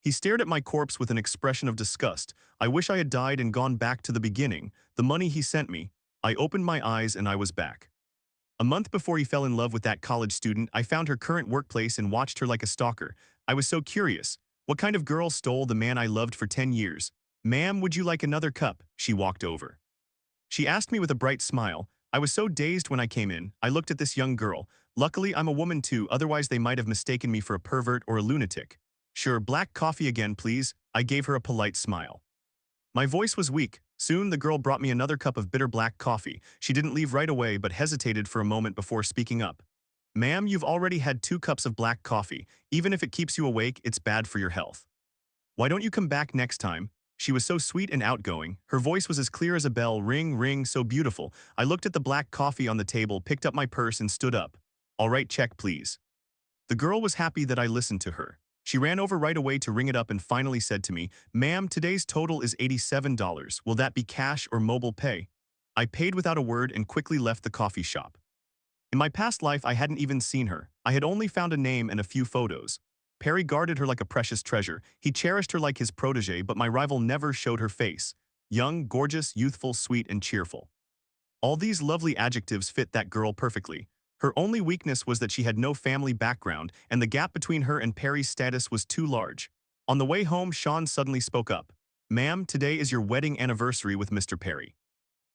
He stared at my corpse with an expression of disgust. I wish I had died and gone back to the beginning. The money he sent me. I opened my eyes and I was back. A month before he fell in love with that college student, I found her current workplace and watched her like a stalker. I was so curious. What kind of girl stole the man I loved for 10 years? Ma'am, would you like another cup? She walked over. She asked me with a bright smile. I was so dazed when I came in. I looked at this young girl. Luckily, I'm a woman too, otherwise they might have mistaken me for a pervert or a lunatic. Sure, black coffee again, please. I gave her a polite smile. My voice was weak. Soon the girl brought me another cup of bitter black coffee. She didn't leave right away but hesitated for a moment before speaking up. Ma'am, you've already had 2 cups of black coffee. Even if it keeps you awake, it's bad for your health. Why don't you come back next time? She was so sweet and outgoing. Her voice was as clear as a bell. Ring, ring, so beautiful. I looked at the black coffee on the table, picked up my purse and stood up. All right, check please. The girl was happy that I listened to her. She ran over right away to ring it up and finally said to me, Ma'am, today's total is $87. Will that be cash or mobile pay? I paid without a word and quickly left the coffee shop. In my past life, I hadn't even seen her. I had only found a name and a few photos. Perry guarded her like a precious treasure. He cherished her like his protege, but my rival never showed her face. Young, gorgeous, youthful, sweet, and cheerful. All these lovely adjectives fit that girl perfectly. Her only weakness was that she had no family background, and the gap between her and Perry's status was too large. On the way home, Sean suddenly spoke up. Ma'am, today is your wedding anniversary with Mr. Perry.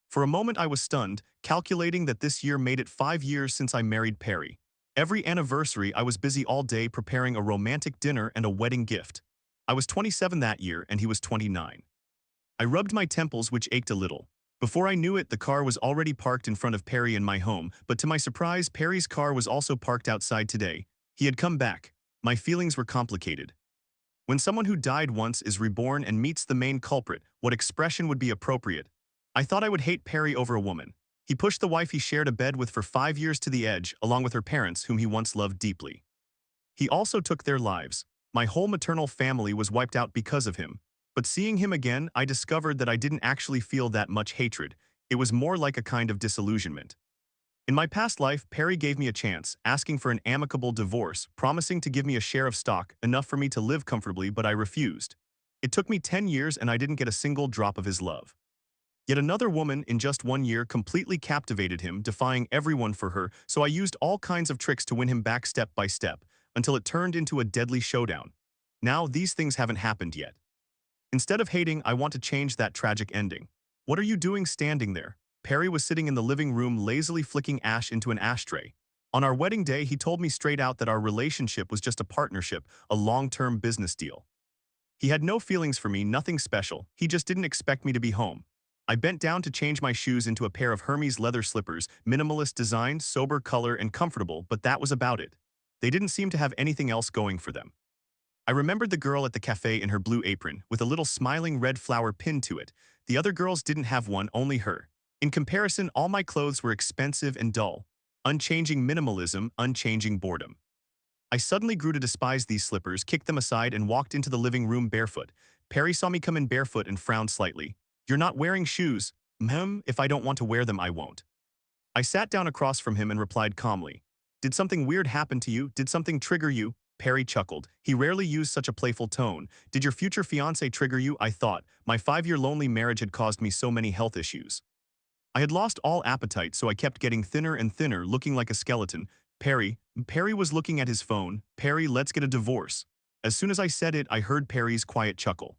For a moment I was stunned, calculating that this year made it 5 years since I married Perry. Every anniversary I was busy all day preparing a romantic dinner and a wedding gift. I was 27 that year and he was 29. I rubbed my temples, which ached a little. Before I knew it, the car was already parked in front of Perry and my home, but to my surprise, Perry's car was also parked outside today. He had come back. My feelings were complicated. When someone who died once is reborn and meets the main culprit, what expression would be appropriate? I thought I would hate Perry over a woman. He pushed the wife he shared a bed with for 5 years to the edge, along with her parents, whom he once loved deeply. He also took their lives. My whole maternal family was wiped out because of him. But seeing him again, I discovered that I didn't actually feel that much hatred. It was more like a kind of disillusionment. In my past life, Perry gave me a chance, asking for an amicable divorce, promising to give me a share of stock, enough for me to live comfortably, but I refused. It took me 10 years and I didn't get a single drop of his love. Yet another woman, in just 1 year, completely captivated him, defying everyone for her, so I used all kinds of tricks to win him back step by step, until it turned into a deadly showdown. Now, these things haven't happened yet. Instead of hating, I want to change that tragic ending. What are you doing standing there? Perry was sitting in the living room lazily flicking ash into an ashtray. On our wedding day, he told me straight out that our relationship was just a partnership, a long-term business deal. He had no feelings for me, nothing special. He just didn't expect me to be home. I bent down to change my shoes into a pair of Hermes leather slippers, minimalist design, sober color, and comfortable, but that was about it. They didn't seem to have anything else going for them. I remembered the girl at the cafe in her blue apron, with a little smiling red flower pinned to it. The other girls didn't have one, only her. In comparison, all my clothes were expensive and dull. Unchanging minimalism, unchanging boredom. I suddenly grew to despise these slippers, kicked them aside, and walked into the living room barefoot. Perry saw me come in barefoot and frowned slightly. You're not wearing shoes. If I don't want to wear them, I won't. I sat down across from him and replied calmly. Did something weird happen to you? Did something trigger you? Perry chuckled. He rarely used such a playful tone. Did your future fiancé trigger you? I thought. My 5-year lonely marriage had caused me so many health issues. I had lost all appetite, so I kept getting thinner and thinner, looking like a skeleton. Perry was looking at his phone. Perry, let's get a divorce. As soon as I said it, I heard Perry's quiet chuckle.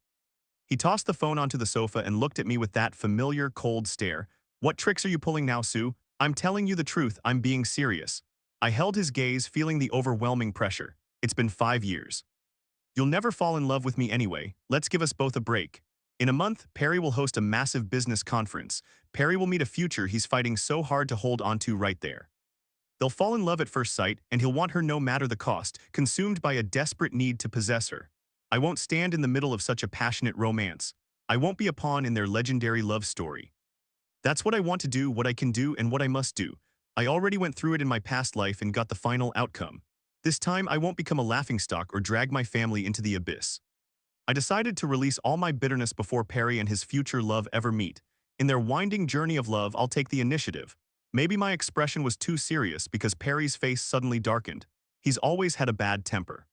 He tossed the phone onto the sofa and looked at me with that familiar, cold stare. What tricks are you pulling now, Sue? I'm telling you the truth, I'm being serious. I held his gaze, feeling the overwhelming pressure. It's been 5 years. You'll never fall in love with me anyway. Let's give us both a break. In a month, Perry will host a massive business conference. Perry will meet a future he's fighting so hard to hold onto right there. They'll fall in love at first sight, and he'll want her no matter the cost, consumed by a desperate need to possess her. I won't stand in the middle of such a passionate romance. I won't be a pawn in their legendary love story. That's what I want to do, what I can do, and what I must do. I already went through it in my past life and got the final outcome. This time, I won't become a laughingstock or drag my family into the abyss. I decided to release all my bitterness before Perry and his future love ever meet. In their winding journey of love, I'll take the initiative. Maybe my expression was too serious because Perry's face suddenly darkened. He's always had a bad temper.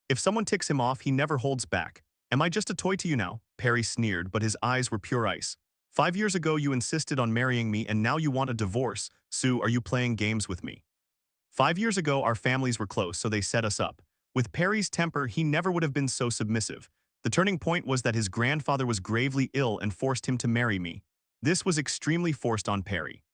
If someone ticks him off, he never holds back. Am I just a toy to you now? Perry sneered, but his eyes were pure ice. 5 years ago, you insisted on marrying me, and now you want a divorce. Sue, are you playing games with me? 5 years ago, our families were close, so they set us up. With Perry's temper, he never would have been so submissive. The turning point was that his grandfather was gravely ill and forced him to marry me. This was extremely forced on Perry.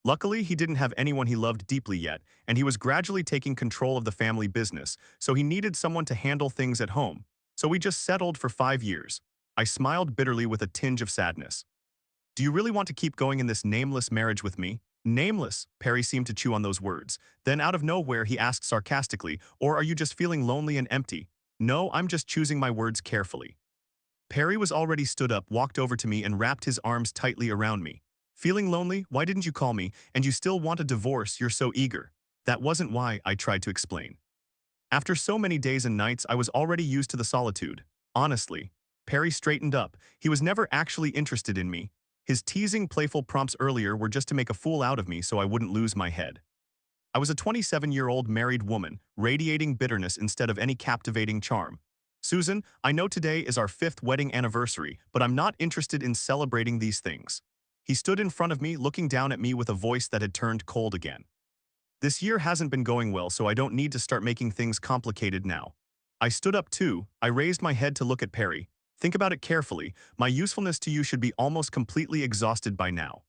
Luckily, he didn't have anyone he loved deeply yet, and he was gradually taking control of the family business, so he needed someone to handle things at home. So we just settled for 5 years. I smiled bitterly with a tinge of sadness. Do you really want to keep going in this nameless marriage with me? Nameless, Perry seemed to chew on those words. Then out of nowhere, he asked sarcastically, or are you just feeling lonely and empty? No, I'm just choosing my words carefully. Perry was already stood up, walked over to me, and wrapped his arms tightly around me. Feeling lonely? Why didn't you call me? And you still want a divorce, you're so eager. That wasn't why, I tried to explain. After so many days and nights, I was already used to the solitude. Honestly. Perry straightened up. He was never actually interested in me. His teasing, playful prompts earlier were just to make a fool out of me so I wouldn't lose my head. I was a 27-year-old married woman, radiating bitterness instead of any captivating charm. Susan, I know today is our 5th wedding anniversary, but I'm not interested in celebrating these things. He stood in front of me, looking down at me with a voice that had turned cold again. This year hasn't been going well, so I don't need to start making things complicated now. I stood up too. I raised my head to look at Perry. Think about it carefully. My usefulness to you should be almost completely exhausted by now.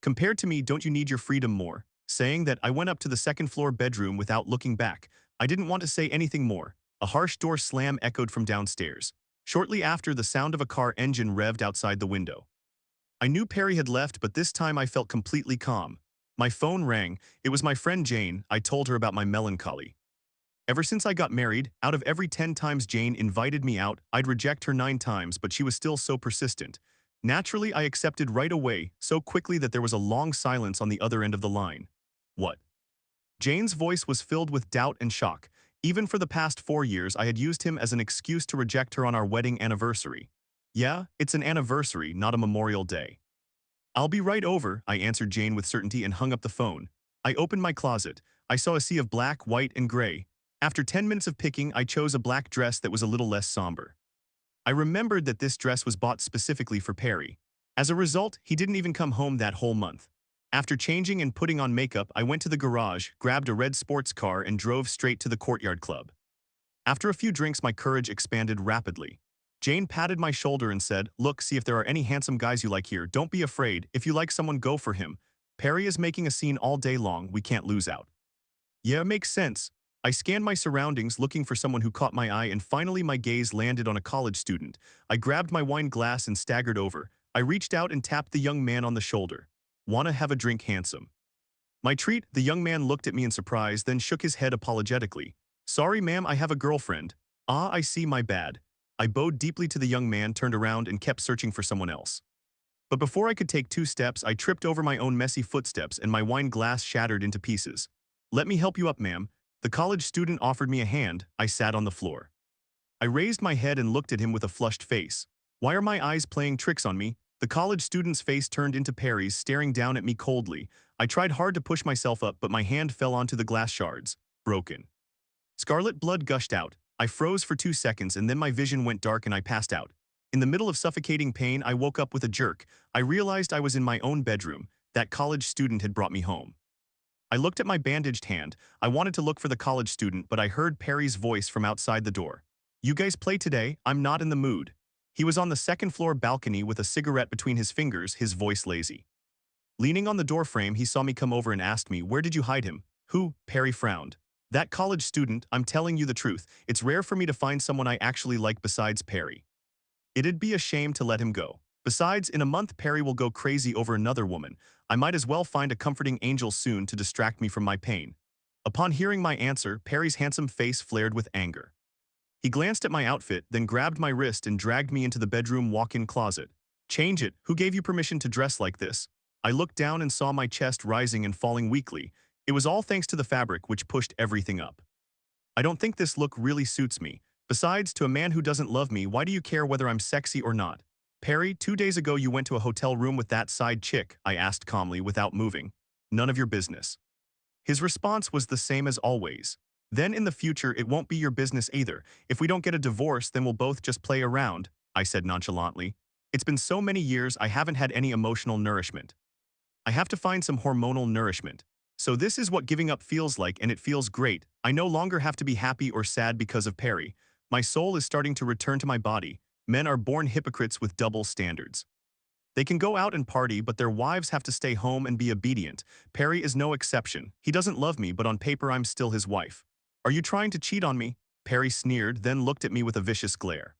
Compared to me, don't you need your freedom more? Saying that, I went up to the second-floor bedroom without looking back. I didn't want to say anything more. A harsh door slam echoed from downstairs. Shortly after, the sound of a car engine revved outside the window. I knew Perry had left, but this time I felt completely calm. My phone rang. It was my friend Jane. I told her about my melancholy. Ever since I got married, out of every 10 times Jane invited me out, I'd reject her 9 times, but she was still so persistent. Naturally, I accepted right away, so quickly that there was a long silence on the other end of the line. What? Jane's voice was filled with doubt and shock. Even for the past 4 years, I had used him as an excuse to reject her on our wedding anniversary. Yeah, it's an anniversary, not a Memorial Day. I'll be right over, I answered Jane with certainty and hung up the phone. I opened my closet. I saw a sea of black, white, and gray. After 10 minutes of picking, I chose a black dress that was a little less somber. I remembered that this dress was bought specifically for Perry. As a result, he didn't even come home that whole month. After changing and putting on makeup, I went to the garage, grabbed a red sports car, and drove straight to the Courtyard Club. After a few drinks, my courage expanded rapidly. Jane patted my shoulder and said, "Look, see if there are any handsome guys you like here. Don't be afraid. If you like someone, go for him. Perry is making a scene all day long. We can't lose out." Yeah, makes sense. I scanned my surroundings, looking for someone who caught my eye, and finally my gaze landed on a college student. I grabbed my wine glass and staggered over. I reached out and tapped the young man on the shoulder. "Wanna have a drink, handsome?" My treat, the young man looked at me in surprise, then shook his head apologetically. "Sorry, ma'am, I have a girlfriend." "Ah, I see, my bad." I bowed deeply to the young man, turned around, and kept searching for someone else. But before I could take 2 steps, I tripped over my own messy footsteps and my wine glass shattered into pieces. "Let me help you up, ma'am." The college student offered me a hand. I sat on the floor. I raised my head and looked at him with a flushed face. Why are my eyes playing tricks on me? The college student's face turned into Perry's, staring down at me coldly. I tried hard to push myself up, but my hand fell onto the glass shards. Broken. Scarlet blood gushed out. I froze for 2 seconds, and then my vision went dark and I passed out. In the middle of suffocating pain, I woke up with a jerk. I realized I was in my own bedroom. That college student had brought me home. I looked at my bandaged hand. I wanted to look for the college student, but I heard Perry's voice from outside the door. "You guys play today? I'm not in the mood." He was on the second-floor balcony with a cigarette between his fingers, his voice lazy. Leaning on the doorframe, he saw me come over and asked me, "Where did you hide him?" "Who?" Perry frowned. "That college student. I'm telling you the truth. It's rare for me to find someone I actually like besides Perry. It'd be a shame to let him go. Besides, in a month Perry will go crazy over another woman. I might as well find a comforting angel soon to distract me from my pain." Upon hearing my answer, Perry's handsome face flared with anger. He glanced at my outfit, then grabbed my wrist and dragged me into the bedroom walk-in closet. "Change it. Who gave you permission to dress like this?" I looked down and saw my chest rising and falling weakly. It was all thanks to the fabric, which pushed everything up. "I don't think this look really suits me. Besides, to a man who doesn't love me, why do you care whether I'm sexy or not?" "Perry, 2 days ago you went to a hotel room with that side chick," I asked calmly without moving. "None of your business." His response was the same as always. Then in the future, it won't be your business either. If we don't get a divorce, then we'll both just play around, I said nonchalantly. It's been so many years I haven't had any emotional nourishment. I have to find some hormonal nourishment. So this is what giving up feels like, and it feels great. I no longer have to be happy or sad because of Perry. My soul is starting to return to my body. Men are born hypocrites with double standards. They can go out and party, but their wives have to stay home and be obedient. Perry is no exception. He doesn't love me, but on paper I'm still his wife. Are you trying to cheat on me? Perry sneered, then looked at me with a vicious glare.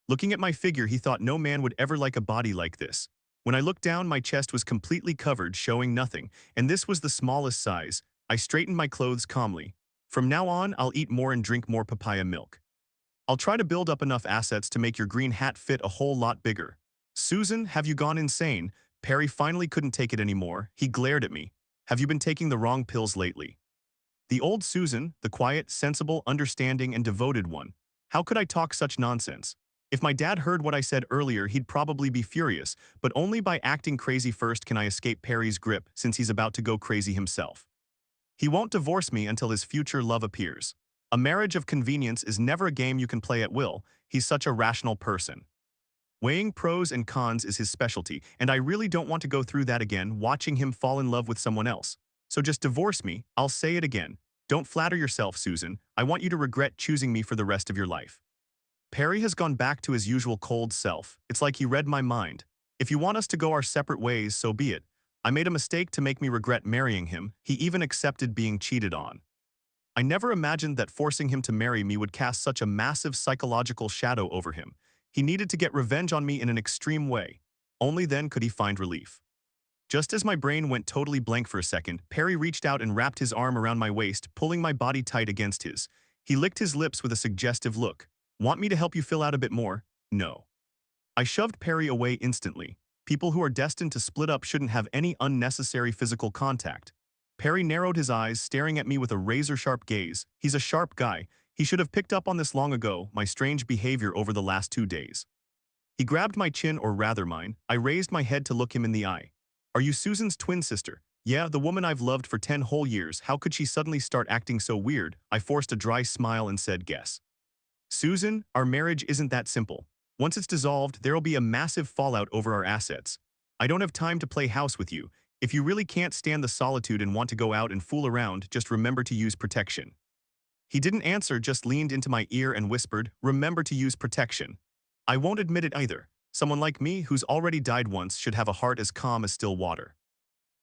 Looking at my figure, he thought no man would ever like a body like this. When I looked down, my chest was completely covered, showing nothing, and this was the smallest size. I straightened my clothes calmly. From now on, I'll eat more and drink more papaya milk. I'll try to build up enough assets to make your green hat fit a whole lot bigger. Susan, have you gone insane? Perry finally couldn't take it anymore. He glared at me. Have you been taking the wrong pills lately? The old Susan, the quiet, sensible, understanding, and devoted one. How could I talk such nonsense? If my dad heard what I said earlier, he'd probably be furious, but only by acting crazy first can I escape Perry's grip, since he's about to go crazy himself. He won't divorce me until his future love appears. A marriage of convenience is never a game you can play at will. He's such a rational person. Weighing pros and cons is his specialty, and I really don't want to go through that again, watching him fall in love with someone else. So just divorce me. I'll say it again. Don't flatter yourself, Susan. I want you to regret choosing me for the rest of your life. Perry has gone back to his usual cold self. It's like he read my mind. If you want us to go our separate ways, so be it. I made a mistake to make me regret marrying him. He even accepted being cheated on. I never imagined that forcing him to marry me would cast such a massive psychological shadow over him. He needed to get revenge on me in an extreme way. Only then could he find relief. Just as my brain went totally blank for a second, Perry reached out and wrapped his arm around my waist, pulling my body tight against his. He licked his lips with a suggestive look. Want me to help you fill out a bit more? No. I shoved Perry away instantly. People who are destined to split up shouldn't have any unnecessary physical contact. Perry narrowed his eyes, staring at me with a razor-sharp gaze. He's a sharp guy. He should have picked up on this long ago, my strange behavior over the last 2 days. He grabbed my chin, or rather mine. I raised my head to look him in the eye. Are you Susan's twin sister? Yeah, the woman I've loved for 10 whole years. How could she suddenly start acting so weird? I forced a dry smile and said, guess. Susan, our marriage isn't that simple. Once it's dissolved, there'll be a massive fallout over our assets. I don't have time to play house with you. If you really can't stand the solitude and want to go out and fool around, just remember to use protection. He didn't answer, just leaned into my ear and whispered, remember to use protection. I won't admit it either. Someone like me, who's already died once, should have a heart as calm as still water.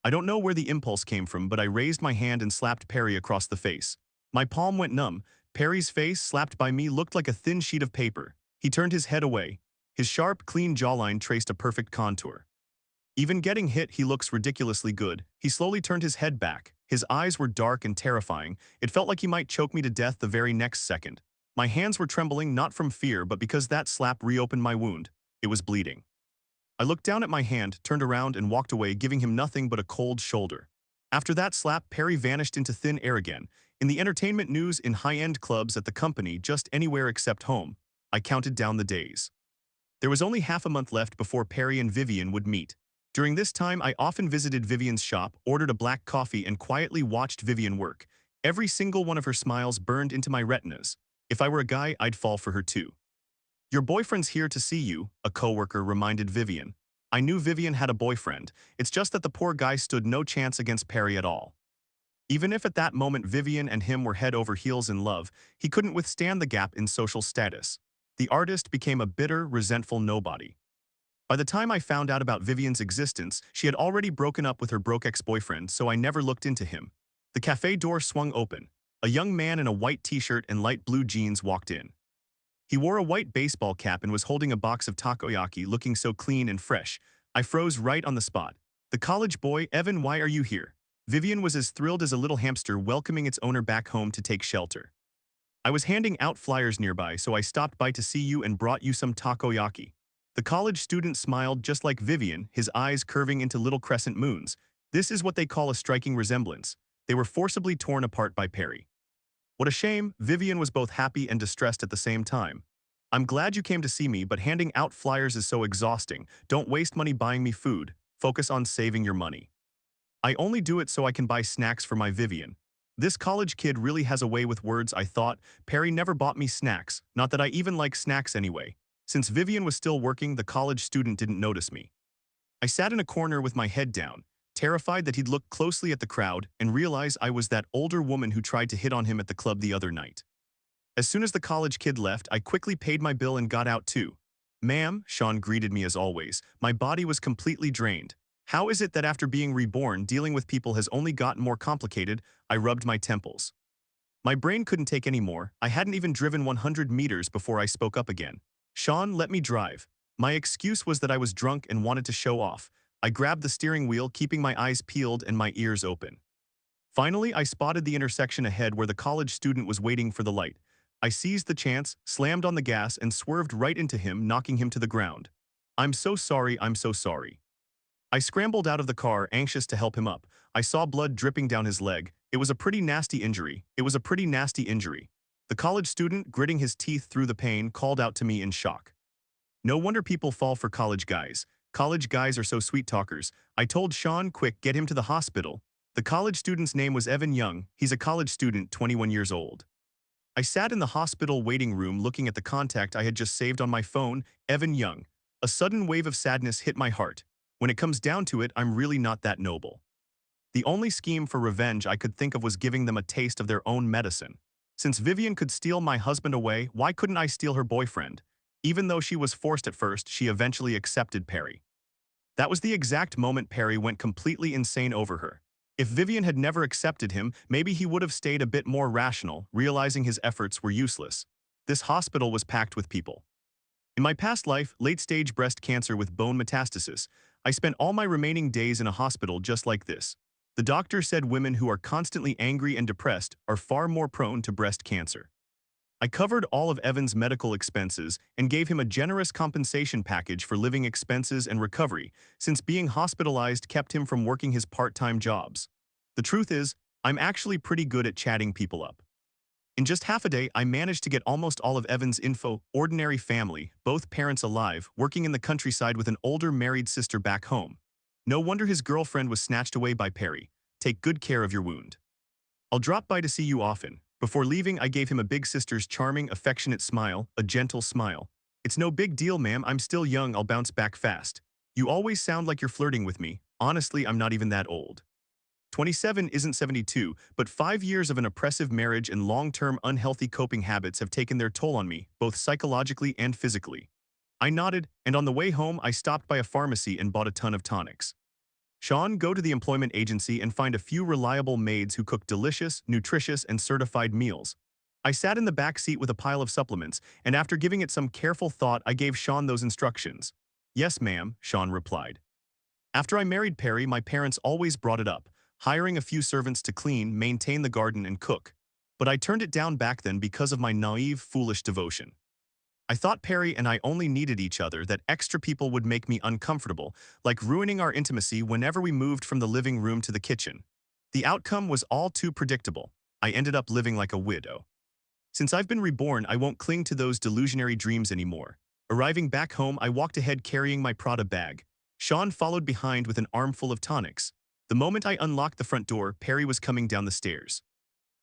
I don't know where the impulse came from, but I raised my hand and slapped Perry across the face. My palm went numb. Perry's face, slapped by me, looked like a thin sheet of paper. He turned his head away. His sharp, clean jawline traced a perfect contour. Even getting hit, he looks ridiculously good. He slowly turned his head back. His eyes were dark and terrifying. It felt like he might choke me to death the very next second. My hands were trembling, not from fear, but because that slap reopened my wound. It was bleeding. I looked down at my hand, turned around, and walked away, giving him nothing but a cold shoulder. After that slap, Perry vanished into thin air again. In the entertainment news, in high-end clubs, at the company, just anywhere except home. I counted down the days. There was only half a month left before Perry and Vivian would meet. During this time, I often visited Vivian's shop, ordered a black coffee, and quietly watched Vivian work. Every single one of her smiles burned into my retinas. If I were a guy, I'd fall for her too. Your boyfriend's here to see you, a coworker reminded Vivian. I knew Vivian had a boyfriend. It's just that the poor guy stood no chance against Perry at all. Even if at that moment Vivian and him were head over heels in love, he couldn't withstand the gap in social status. The artist became a bitter, resentful nobody. By the time I found out about Vivian's existence, she had already broken up with her broke ex-boyfriend, so I never looked into him. The cafe door swung open. A young man in a white t-shirt and light blue jeans walked in. He wore a white baseball cap and was holding a box of takoyaki, looking so clean and fresh. I froze right on the spot. The college boy, Evan, why are you here? Vivian was as thrilled as a little hamster welcoming its owner back home to take shelter. I was handing out flyers nearby, so I stopped by to see you and brought you some takoyaki. The college student smiled just like Vivian, his eyes curving into little crescent moons. This is what they call a striking resemblance. They were forcibly torn apart by Perry. What a shame. Vivian was both happy and distressed at the same time. I'm glad you came to see me, but handing out flyers is so exhausting. Don't waste money buying me food. Focus on saving your money. I only do it so I can buy snacks for my Vivian. This college kid really has a way with words, I thought. Perry never bought me snacks, not that I even like snacks anyway. Since Vivian was still working, the college student didn't notice me. I sat in a corner with my head down, terrified that he'd look closely at the crowd and realize I was that older woman who tried to hit on him at the club the other night. As soon as the college kid left, I quickly paid my bill and got out too. "Ma'am," Sean greeted me as always. My body was completely drained. How is it that after being reborn, dealing with people has only gotten more complicated? I rubbed my temples. My brain couldn't take any more. I hadn't even driven 100 meters before I spoke up again. "Sean, let me drive." My excuse was that I was drunk and wanted to show off. I grabbed the steering wheel, keeping my eyes peeled and my ears open. Finally, I spotted the intersection ahead where the college student was waiting for the light. I seized the chance, slammed on the gas, and swerved right into him, knocking him to the ground. "I'm so sorry, I'm so sorry." I scrambled out of the car, anxious to help him up. I saw blood dripping down his leg. It was a pretty nasty injury. The college student, gritting his teeth through the pain, called out to me in shock. "No wonder people fall for college guys. College guys are so sweet talkers." I told Sean, "Quick, get him to the hospital." The college student's name was Evan Young. He's a college student, 21 years old. I sat in the hospital waiting room looking at the contact I had just saved on my phone, Evan Young. A sudden wave of sadness hit my heart. When it comes down to it, I'm really not that noble. The only scheme for revenge I could think of was giving them a taste of their own medicine. Since Vivian could steal my husband away, why couldn't I steal her boyfriend? Even though she was forced at first, she eventually accepted Perry. That was the exact moment Perry went completely insane over her. If Vivian had never accepted him, maybe he would have stayed a bit more rational, realizing his efforts were useless. This hospital was packed with people. In my past life, late-stage breast cancer with bone metastasis, I spent all my remaining days in a hospital just like this. The doctor said women who are constantly angry and depressed are far more prone to breast cancer. I covered all of Evan's medical expenses and gave him a generous compensation package for living expenses and recovery, since being hospitalized kept him from working his part-time jobs. The truth is, I'm actually pretty good at chatting people up. In just half a day, I managed to get almost all of Evan's info: ordinary family, both parents alive, working in the countryside with an older married sister back home. No wonder his girlfriend was snatched away by Perry. Take good care of your wound. I'll drop by to see you often. Before leaving, I gave him a big sister's charming, affectionate smile, a gentle smile. "It's no big deal, ma'am. I'm still young. I'll bounce back fast. You always sound like you're flirting with me. Honestly, I'm not even that old." 27 isn't 72, but 5 years of an oppressive marriage and long-term unhealthy coping habits have taken their toll on me, both psychologically and physically. I nodded, and on the way home, I stopped by a pharmacy and bought a ton of tonics. "Sean, go to the employment agency and find a few reliable maids who cook delicious, nutritious, and certified meals." I sat in the back seat with a pile of supplements, and after giving it some careful thought, I gave Sean those instructions. "Yes, ma'am," Sean replied. After I married Perry, my parents always brought it up, hiring a few servants to clean, maintain the garden, and cook. But I turned it down back then because of my naive, foolish devotion. I thought Perry and I only needed each other, that extra people would make me uncomfortable, like ruining our intimacy whenever we moved from the living room to the kitchen. The outcome was all too predictable. I ended up living like a widow. Since I've been reborn, I won't cling to those delusionary dreams anymore. Arriving back home, I walked ahead carrying my Prada bag. Sean followed behind with an armful of tonics. The moment I unlocked the front door, Perry was coming down the stairs.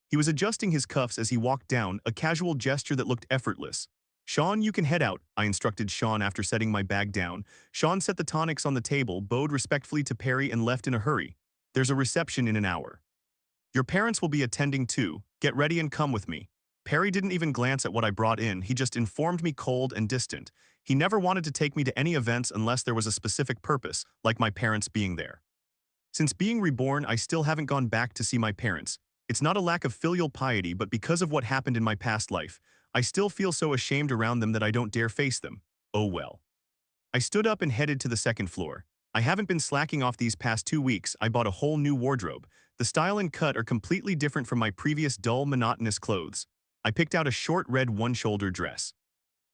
He was adjusting his cuffs as he walked down, a casual gesture that looked effortless. "Sean, you can head out," I instructed Sean after setting my bag down. Sean set the tonics on the table, bowed respectfully to Perry, and left in a hurry. "There's a reception in an hour. Your parents will be attending too. Get ready and come with me." Perry didn't even glance at what I brought in. He just informed me, cold and distant. He never wanted to take me to any events unless there was a specific purpose, like my parents being there. Since being reborn, I still haven't gone back to see my parents. It's not a lack of filial piety, but because of what happened in my past life. I still feel so ashamed around them that I don't dare face them. Oh well. I stood up and headed to the second floor. I haven't been slacking off these past 2 weeks. I bought a whole new wardrobe. The style and cut are completely different from my previous dull, monotonous clothes. I picked out a short red one-shoulder dress.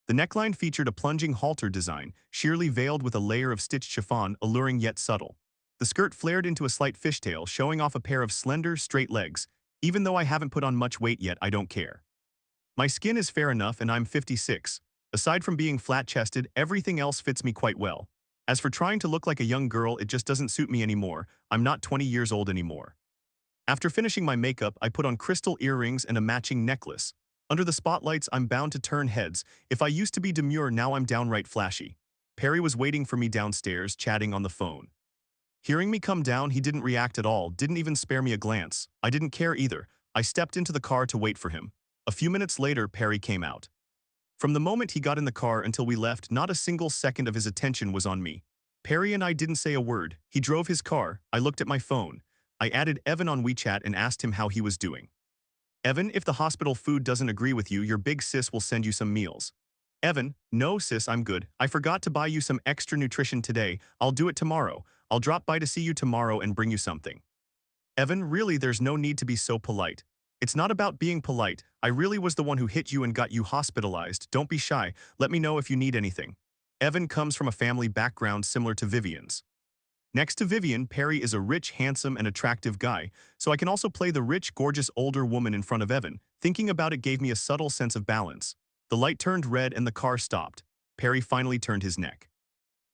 The neckline featured a plunging halter design, sheerly veiled with a layer of stitched chiffon, alluring yet subtle. The skirt flared into a slight fishtail, showing off a pair of slender, straight legs. Even though I haven't put on much weight yet, I don't care. My skin is fair enough, and I'm 56. Aside from being flat-chested, everything else fits me quite well. As for trying to look like a young girl, it just doesn't suit me anymore. I'm not 20 years old anymore. After finishing my makeup, I put on crystal earrings and a matching necklace. Under the spotlights, I'm bound to turn heads. If I used to be demure, now I'm downright flashy. Perry was waiting for me downstairs, chatting on the phone. Hearing me come down, he didn't react at all, didn't even spare me a glance. I didn't care either. I stepped into the car to wait for him. A few minutes later, Perry came out. From the moment he got in the car until we left, not a single second of his attention was on me. Perry and I didn't say a word. He drove his car. I looked at my phone. I added Evan on WeChat and asked him how he was doing. Evan, if the hospital food doesn't agree with you, your big sis will send you some meals. Evan, no sis, I'm good. I forgot to buy you some extra nutrition today. I'll do it tomorrow. I'll drop by to see you tomorrow and bring you something. Evan, really, there's no need to be so polite. It's not about being polite. I really was the one who hit you and got you hospitalized. Don't be shy. Let me know if you need anything. Evan comes from a family background similar to Vivian's. Next to Vivian, Perry is a rich, handsome, and attractive guy, so I can also play the rich, gorgeous older woman in front of Evan. Thinking about it gave me a subtle sense of balance. The light turned red and the car stopped. Perry finally turned his neck.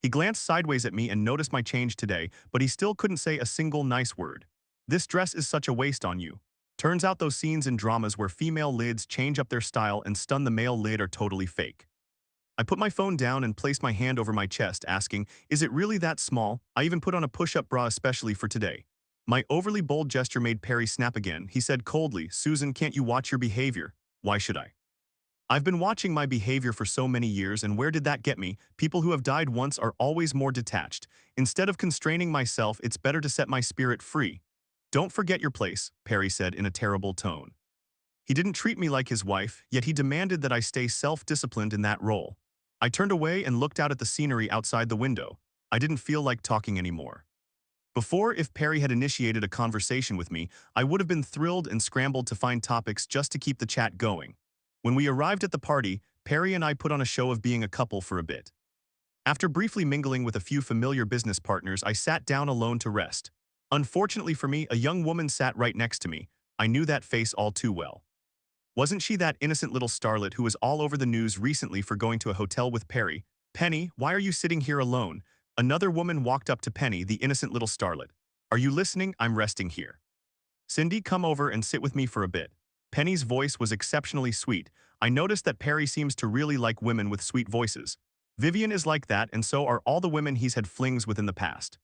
He glanced sideways at me and noticed my change today, but he still couldn't say a single nice word. This dress is such a waste on you. Turns out those scenes in dramas where female lids change up their style and stun the male lid are totally fake. I put my phone down and placed my hand over my chest, asking, is it really that small? I even put on a push-up bra especially for today. My overly bold gesture made Perry snap again. He said coldly, Susan, can't you watch your behavior? Why should I? I've been watching my behavior for so many years, and where did that get me? People who have died once are always more detached. Instead of constraining myself, it's better to set my spirit free. Don't forget your place, Perry said in a terrible tone. He didn't treat me like his wife, yet he demanded that I stay self-disciplined in that role. I turned away and looked out at the scenery outside the window. I didn't feel like talking anymore. Before, if Perry had initiated a conversation with me, I would have been thrilled and scrambled to find topics just to keep the chat going. When we arrived at the party, Perry and I put on a show of being a couple for a bit. After briefly mingling with a few familiar business partners, I sat down alone to rest. Unfortunately for me, a young woman sat right next to me. I knew that face all too well. Wasn't she that innocent little starlet who was all over the news recently for going to a hotel with Perry? Penny, why are you sitting here alone? Another woman walked up to Penny, the innocent little starlet. Are you listening? I'm resting here. Cindy, come over and sit with me for a bit. Penny's voice was exceptionally sweet. I noticed that Perry seems to really like women with sweet voices. Vivian is like that, and so are all the women he's had flings with in the past.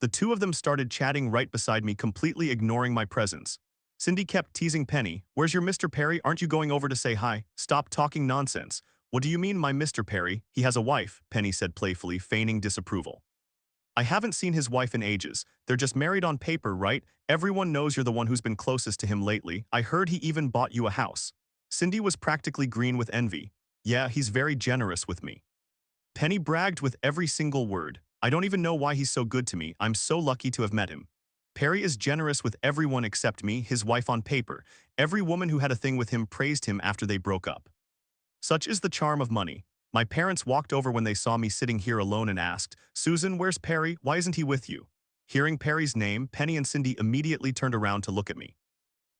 The two of them started chatting right beside me, completely ignoring my presence. Cindy kept teasing Penny, where's your Mr. Perry? Aren't you going over to say hi? Stop talking nonsense. What do you mean my Mr. Perry? He has a wife, Penny said playfully, feigning disapproval. I haven't seen his wife in ages. They're just married on paper, right? Everyone knows you're the one who's been closest to him lately. I heard he even bought you a house. Cindy was practically green with envy. Yeah, he's very generous with me. Penny bragged with every single word. I don't even know why he's so good to me. I'm so lucky to have met him. Perry is generous with everyone except me, his wife on paper. Every woman who had a thing with him praised him after they broke up. Such is the charm of money. My parents walked over when they saw me sitting here alone and asked, Susan, where's Perry? Why isn't he with you? Hearing Perry's name, Penny and Cindy immediately turned around to look at me.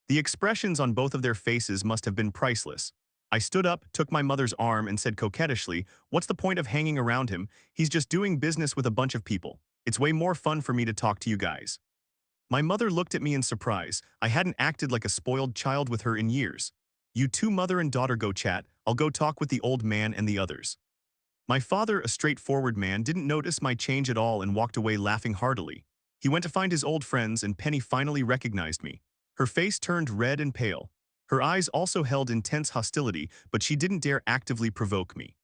The expressions on both of their faces must have been priceless. I stood up, took my mother's arm, and said coquettishly, what's the point of hanging around him? He's just doing business with a bunch of people. It's way more fun for me to talk to you guys. My mother looked at me in surprise. I hadn't acted like a spoiled child with her in years. You two, mother and daughter, go chat. I'll go talk with the old man and the others. My father, a straightforward man, didn't notice my change at all and walked away laughing heartily. He went to find his old friends, and Penny finally recognized me. Her face turned red and pale. Her eyes also held intense hostility, but she didn't dare actively provoke me.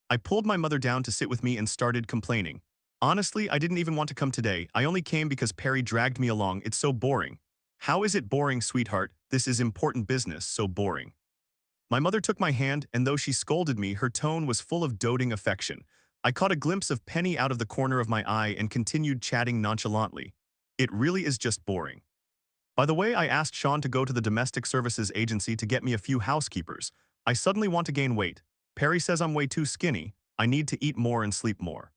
I pulled my mother down to sit with me and started complaining. Honestly, I didn't even want to come today. I only came because Perry dragged me along. It's so boring. How is it boring, sweetheart? This is important business, so boring. My mother took my hand, and though she scolded me, her tone was full of doting affection. I caught a glimpse of Penny out of the corner of my eye and continued chatting nonchalantly. It really is just boring. By the way, I asked Sean to go to the domestic services agency to get me a few housekeepers. I suddenly want to gain weight. Perry says I'm way too skinny. I need to eat more and sleep more.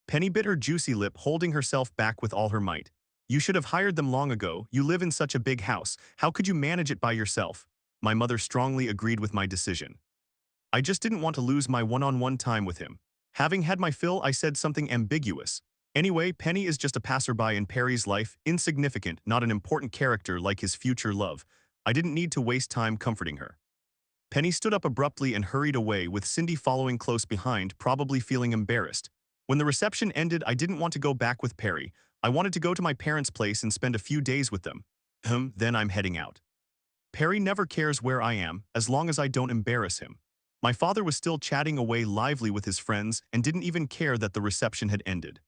Penny bit her juicy lip, holding herself back with all her might. You should have hired them long ago. You live in such a big house. How could you manage it by yourself? My mother strongly agreed with my decision. I just didn't want to lose my one-on-one time with him. Having had my fill, I said something ambiguous. Anyway, Penny is just a passerby in Perry's life, insignificant, not an important character like his future love. I didn't need to waste time comforting her. Penny stood up abruptly and hurried away, with Cindy following close behind, probably feeling embarrassed. When the reception ended, I didn't want to go back with Perry. I wanted to go to my parents' place and spend a few days with them. Then I'm heading out. Perry never cares where I am, as long as I don't embarrass him. My father was still chatting away lively with his friends and didn't even care that the reception had ended.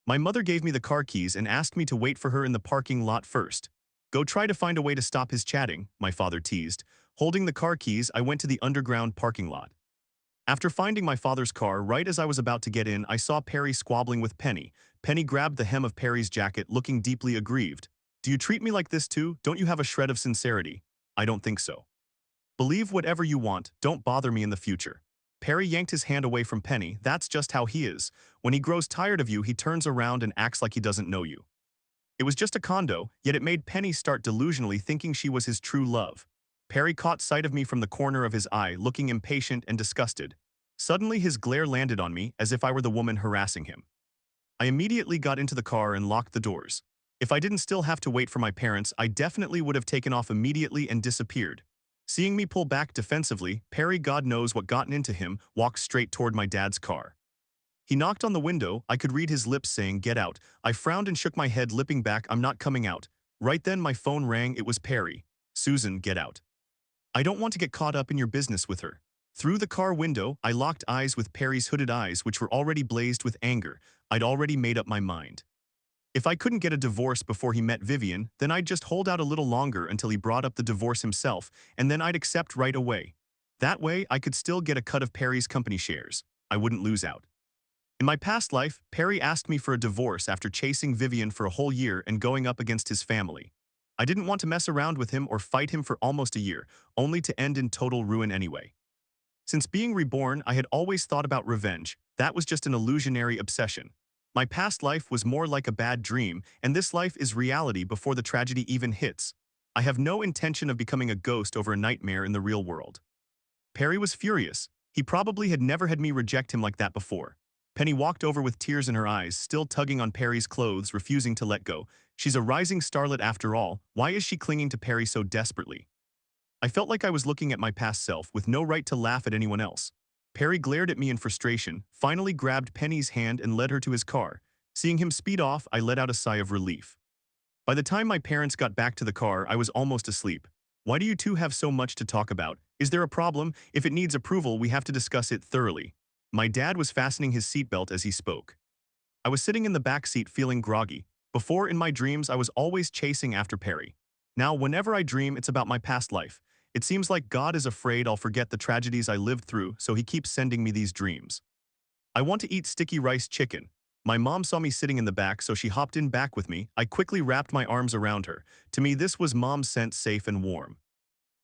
My mother gave me the car keys and asked me to wait for her in the parking lot first. Go try to find a way to stop his chatting, my father teased. Holding the car keys, I went to the underground parking lot. After finding my father's car, right as I was about to get in, I saw Perry squabbling with Penny. Penny grabbed the hem of Perry's jacket, looking deeply aggrieved. Do you treat me like this too? Don't you have a shred of sincerity? I don't think so. Believe whatever you want, don't bother me in the future. Perry yanked his hand away from Penny. That's just how he is. When he grows tired of you, he turns around and acts like he doesn't know you. It was just a condo, yet it made Penny start delusionally thinking she was his true love. Perry caught sight of me from the corner of his eye, looking impatient and disgusted. Suddenly his glare landed on me, as if I were the woman harassing him. I immediately got into the car and locked the doors. If I didn't still have to wait for my parents, I definitely would have taken off immediately and disappeared. Seeing me pull back defensively, Perry, God knows what gotten into him, walked straight toward my dad's car. He knocked on the window. I could read his lips saying, "Get out." I frowned and shook my head, lipping back, "I'm not coming out." Right then my phone rang. It was Perry. "Susan, get out. I don't want to get caught up in your business with her." Through the car window, I locked eyes with Perry's hooded eyes, which were already blazed with anger. I'd already made up my mind. If I couldn't get a divorce before he met Vivian, then I'd just hold out a little longer until he brought up the divorce himself, and then I'd accept right away. That way, I could still get a cut of Perry's company shares. I wouldn't lose out. In my past life, Perry asked me for a divorce after chasing Vivian for a whole year and going up against his family. I didn't want to mess around with him or fight him for almost a year, only to end in total ruin anyway. Since being reborn, I had always thought about revenge. That was just an illusionary obsession. My past life was more like a bad dream, and this life is reality before the tragedy even hits. I have no intention of becoming a ghost over a nightmare in the real world. Perry was furious. He probably had never had me reject him like that before. Penny walked over with tears in her eyes, still tugging on Perry's clothes, refusing to let go. She's a rising starlet after all. Why is she clinging to Perry so desperately? I felt like I was looking at my past self, with no right to laugh at anyone else. Perry glared at me in frustration, finally grabbed Penny's hand and led her to his car. Seeing him speed off, I let out a sigh of relief. By the time my parents got back to the car, I was almost asleep. Why do you two have so much to talk about? Is there a problem? If it needs approval, we have to discuss it thoroughly. My dad was fastening his seatbelt as he spoke. I was sitting in the back seat feeling groggy. Before, in my dreams, I was always chasing after Perry. Now, whenever I dream, it's about my past life. It seems like God is afraid I'll forget the tragedies I lived through, so he keeps sending me these dreams. I want to eat sticky rice chicken. My mom saw me sitting in the back, so she hopped in back with me. I quickly wrapped my arms around her. To me, this was mom's scent, safe and warm.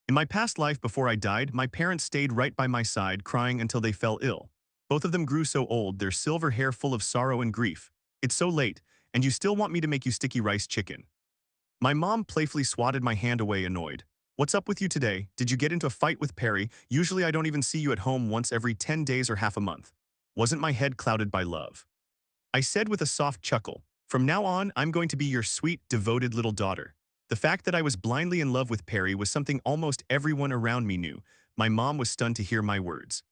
In my past life before I died, my parents stayed right by my side, crying until they fell ill. Both of them grew so old, their silver hair full of sorrow and grief. It's so late, and you still want me to make you sticky rice chicken. My mom playfully swatted my hand away, annoyed. What's up with you today? Did you get into a fight with Perry? Usually I don't even see you at home once every 10 days or half a month. Wasn't my head clouded by love? I said with a soft chuckle. From now on, I'm going to be your sweet, devoted little daughter. The fact that I was blindly in love with Perry was something almost everyone around me knew. My mom was stunned to hear my words.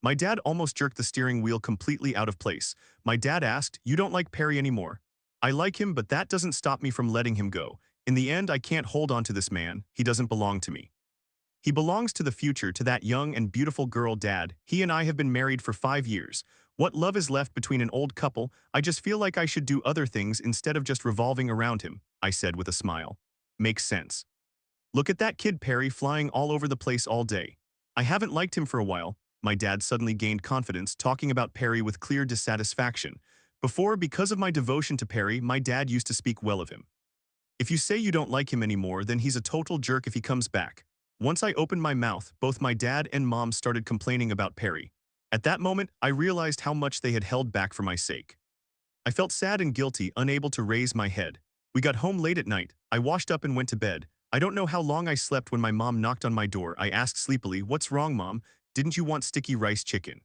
My dad almost jerked the steering wheel completely out of place. My dad asked, "You don't like Perry anymore?" "I like him, but that doesn't stop me from letting him go. In the end, I can't hold on to this man. He doesn't belong to me. He belongs to the future, to that young and beautiful girl, Dad. He and I have been married for 5 years. What love is left between an old couple? I just feel like I should do other things instead of just revolving around him," I said with a smile. "Makes sense. Look at that kid Perry, flying all over the place all day. I haven't liked him for a while." My dad suddenly gained confidence, talking about Perry with clear dissatisfaction. Before, because of my devotion to Perry, my dad used to speak well of him. "If you say you don't like him anymore, then he's a total jerk if he comes back." Once I opened my mouth, both my dad and mom started complaining about Perry. At that moment, I realized how much they had held back for my sake. I felt sad and guilty, unable to raise my head. We got home late at night. I washed up and went to bed. I don't know how long I slept when my mom knocked on my door. I asked sleepily, "What's wrong, Mom? Didn't you want sticky rice chicken?"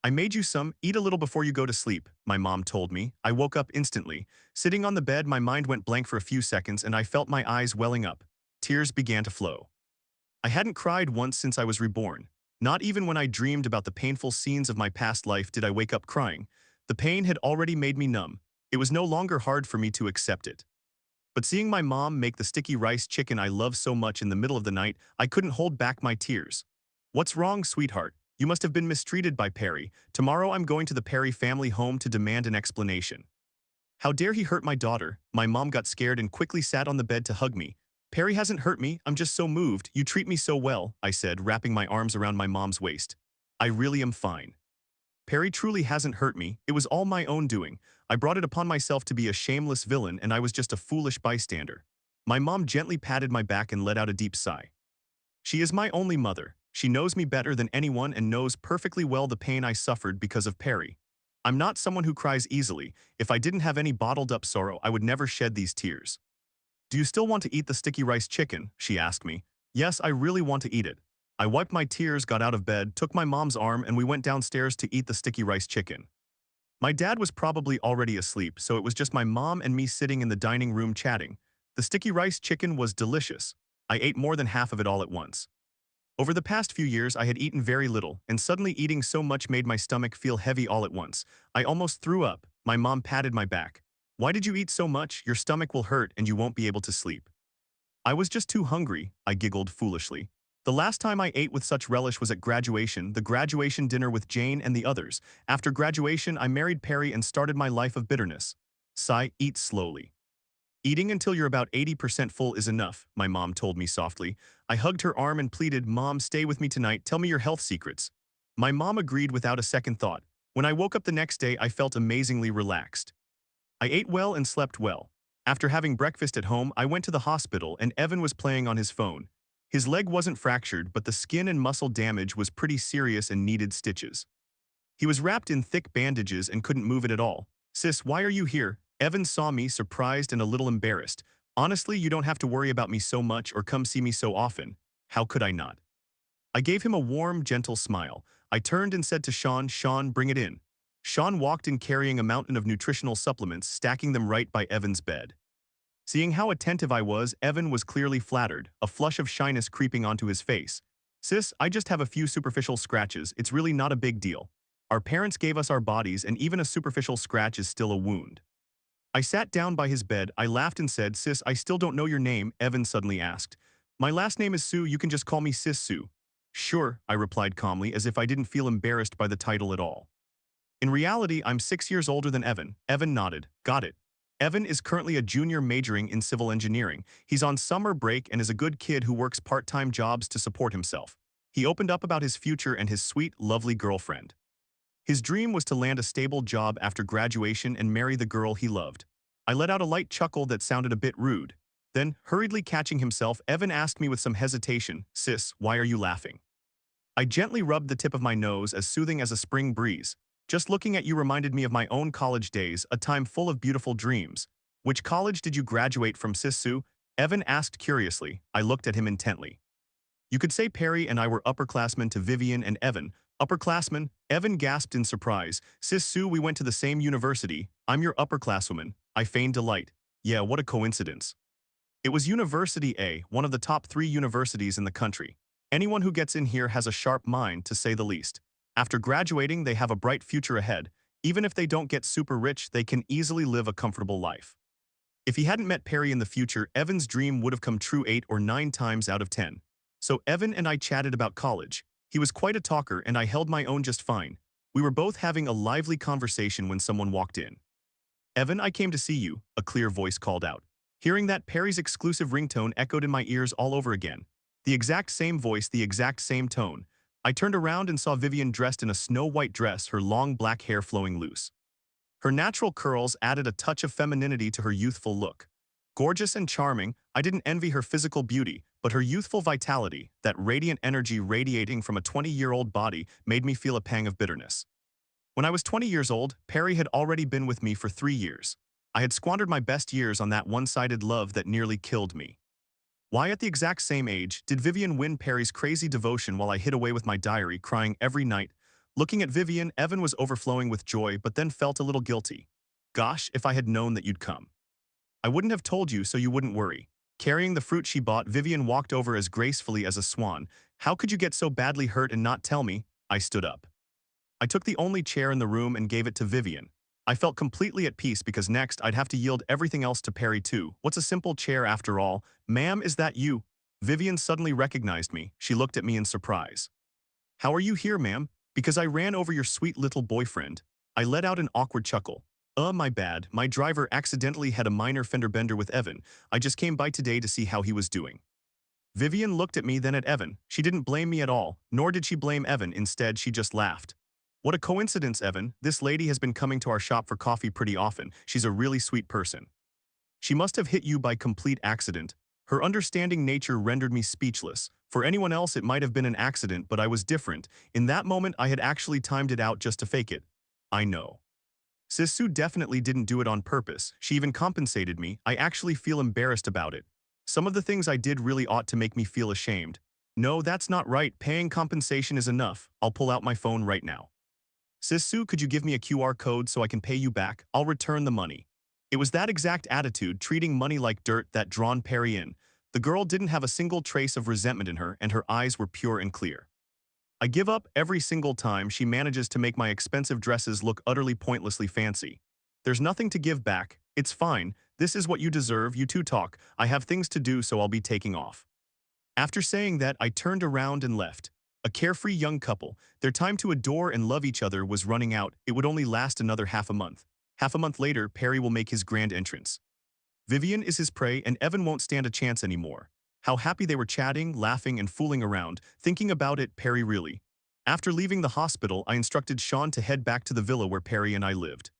I made you some, eat a little before you go to sleep, my mom told me. I woke up instantly. Sitting on the bed, my mind went blank for a few seconds and I felt my eyes welling up. Tears began to flow. I hadn't cried once since I was reborn. Not even when I dreamed about the painful scenes of my past life did I wake up crying. The pain had already made me numb. It was no longer hard for me to accept it. But seeing my mom make the sticky rice chicken I love so much in the middle of the night, I couldn't hold back my tears. What's wrong, sweetheart? You must have been mistreated by Perry. Tomorrow I'm going to the Perry family home to demand an explanation. How dare he hurt my daughter? My mom got scared and quickly sat on the bed to hug me. Perry hasn't hurt me, I'm just so moved. You treat me so well, I said, wrapping my arms around my mom's waist. I really am fine. Perry truly hasn't hurt me, it was all my own doing. I brought it upon myself to be a shameless villain and I was just a foolish bystander. My mom gently patted my back and let out a deep sigh. She is my only mother. She knows me better than anyone and knows perfectly well the pain I suffered because of Perry. I'm not someone who cries easily. If I didn't have any bottled up sorrow, I would never shed these tears. Do you still want to eat the sticky rice chicken? She asked me. Yes, I really want to eat it. I wiped my tears, got out of bed, took my mom's arm, and we went downstairs to eat the sticky rice chicken. My dad was probably already asleep, so it was just my mom and me sitting in the dining room chatting. The sticky rice chicken was delicious. I ate more than half of it all at once. Over the past few years, I had eaten very little, and suddenly eating so much made my stomach feel heavy all at once. I almost threw up. My mom patted my back. Why did you eat so much? Your stomach will hurt and you won't be able to sleep. I was just too hungry, I giggled foolishly. The last time I ate with such relish was at graduation, the graduation dinner with Jane and the others. After graduation, I married Perry and started my life of bitterness. Sigh, eat slowly. Eating until you're about 80% full is enough, my mom told me softly. I hugged her arm and pleaded, Mom, stay with me tonight, tell me your health secrets. My mom agreed without a second thought. When I woke up the next day, I felt amazingly relaxed. I ate well and slept well. After having breakfast at home, I went to the hospital and Evan was playing on his phone. His leg wasn't fractured, but the skin and muscle damage was pretty serious and needed stitches. He was wrapped in thick bandages and couldn't move it at all. Sis, why are you here? Evan saw me, surprised and a little embarrassed. Honestly, you don't have to worry about me so much or come see me so often. How could I not? I gave him a warm, gentle smile. I turned and said to Sean, Sean, bring it in. Sean walked in carrying a mountain of nutritional supplements, stacking them right by Evan's bed. Seeing how attentive I was, Evan was clearly flattered, a flush of shyness creeping onto his face. Sis, I just have a few superficial scratches, it's really not a big deal. Our parents gave us our bodies and even a superficial scratch is still a wound. I sat down by his bed, I laughed and said, Sis, I still don't know your name, Evan suddenly asked. My last name is Sue, you can just call me Sis Sue. Sure, I replied calmly as if I didn't feel embarrassed by the title at all. In reality, I'm 6 years older than Evan. Evan nodded. Got it. Evan is currently a junior majoring in civil engineering. He's on summer break and is a good kid who works part-time jobs to support himself. He opened up about his future and his sweet, lovely girlfriend. His dream was to land a stable job after graduation and marry the girl he loved. I let out a light chuckle that sounded a bit rude. Then, hurriedly catching himself, Evan asked me with some hesitation, Sis, why are you laughing? I gently rubbed the tip of my nose as soothing as a spring breeze. Just looking at you reminded me of my own college days, a time full of beautiful dreams. Which college did you graduate from, Sis Sue? Evan asked curiously. I looked at him intently. You could say Perry and I were upperclassmen to Vivian and Evan. Upperclassmen? Evan gasped in surprise. Sis Sue, we went to the same university. I'm your upperclasswoman. I feigned delight. Yeah, what a coincidence. It was University A, one of the top 3 universities in the country. Anyone who gets in here has a sharp mind, to say the least. After graduating, they have a bright future ahead. Even if they don't get super rich, they can easily live a comfortable life. If he hadn't met Perry in the future, Evan's dream would have come true 8 or 9 times out of 10. So Evan and I chatted about college. He was quite a talker and I held my own just fine. We were both having a lively conversation when someone walked in. Evan, I came to see you, a clear voice called out. Hearing that, Perry's exclusive ringtone echoed in my ears all over again. The exact same voice, the exact same tone. I turned around and saw Vivian dressed in a snow-white dress, her long black hair flowing loose. Her natural curls added a touch of femininity to her youthful look. Gorgeous and charming, I didn't envy her physical beauty, but her youthful vitality, that radiant energy radiating from a 20-year-old body, made me feel a pang of bitterness. When I was 20 years old, Perry had already been with me for 3 years. I had squandered my best years on that one-sided love that nearly killed me. Why at the exact same age did Vivian win Perry's crazy devotion while I hid away with my diary, crying every night? Looking at Vivian, Evan was overflowing with joy but then felt a little guilty. Gosh, if I had known that you'd come. I wouldn't have told you so you wouldn't worry. Carrying the fruit she bought, Vivian walked over as gracefully as a swan. How could you get so badly hurt and not tell me? I stood up. I took the only chair in the room and gave it to Vivian. I felt completely at peace because next I'd have to yield everything else to Perry too. What's a simple chair after all? Ma'am, is that you? Vivian suddenly recognized me. She looked at me in surprise. How are you here, ma'am? Because I ran over your sweet little boyfriend. I let out an awkward chuckle. My bad. My driver accidentally had a minor fender bender with Evan. I just came by today to see how he was doing. Vivian looked at me, then at Evan. She didn't blame me at all, nor did she blame Evan. Instead, she just laughed. What a coincidence, Evan. This lady has been coming to our shop for coffee pretty often. She's a really sweet person. She must have hit you by complete accident. Her understanding nature rendered me speechless. For anyone else, it might have been an accident, but I was different. In that moment, I had actually timed it out just to fake it. I know. Sisu definitely didn't do it on purpose. She even compensated me. I actually feel embarrassed about it. Some of the things I did really ought to make me feel ashamed. No, that's not right. Paying compensation is enough. I'll pull out my phone right now. Sisu, could you give me a QR code so I can pay you back? I'll return the money. It was that exact attitude, treating money like dirt, that drawn Perry in. The girl didn't have a single trace of resentment in her, and her eyes were pure and clear. I give up every single time she manages to make my expensive dresses look utterly pointlessly fancy. There's nothing to give back. It's fine. This is what you deserve. You two talk. I have things to do, so I'll be taking off. After saying that, I turned around and left. A carefree young couple. Their time to adore and love each other was running out. It would only last another half a month. Half a month later, Perry will make his grand entrance. Vivian is his prey, and Evan won't stand a chance anymore. How happy they were chatting, laughing, and fooling around. Thinking about it, Perry really. After leaving the hospital, I instructed Sean to head back to the villa where Perry and I lived.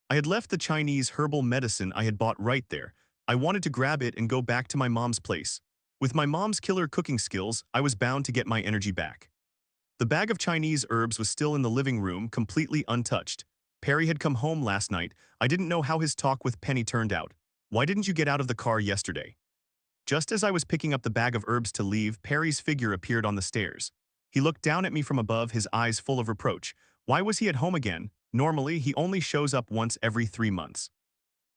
I had left the Chinese herbal medicine I had bought right there. I wanted to grab it and go back to my mom's place. With my mom's killer cooking skills, I was bound to get my energy back. The bag of Chinese herbs was still in the living room, completely untouched. Perry had come home last night. I didn't know how his talk with Penny turned out. Why didn't you get out of the car yesterday? Just as I was picking up the bag of herbs to leave, Perry's figure appeared on the stairs. He looked down at me from above, his eyes full of reproach. Why was he at home again? Normally, he only shows up once every 3 months.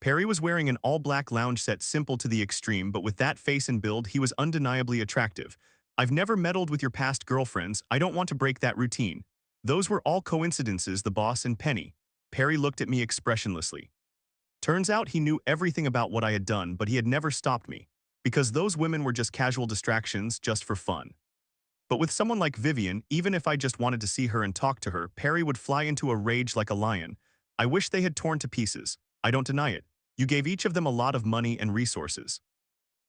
Perry was wearing an all-black lounge set, simple to the extreme, but with that face and build, he was undeniably attractive. I've never meddled with your past girlfriends. I don't want to break that routine. Those were all coincidences, the boss and Penny. Perry looked at me expressionlessly. Turns out he knew everything about what I had done, but he had never stopped me. Because those women were just casual distractions, just for fun. But with someone like Vivian, even if I just wanted to see her and talk to her, Perry would fly into a rage like a lion. I wish they had torn to pieces. I don't deny it. You gave each of them a lot of money and resources.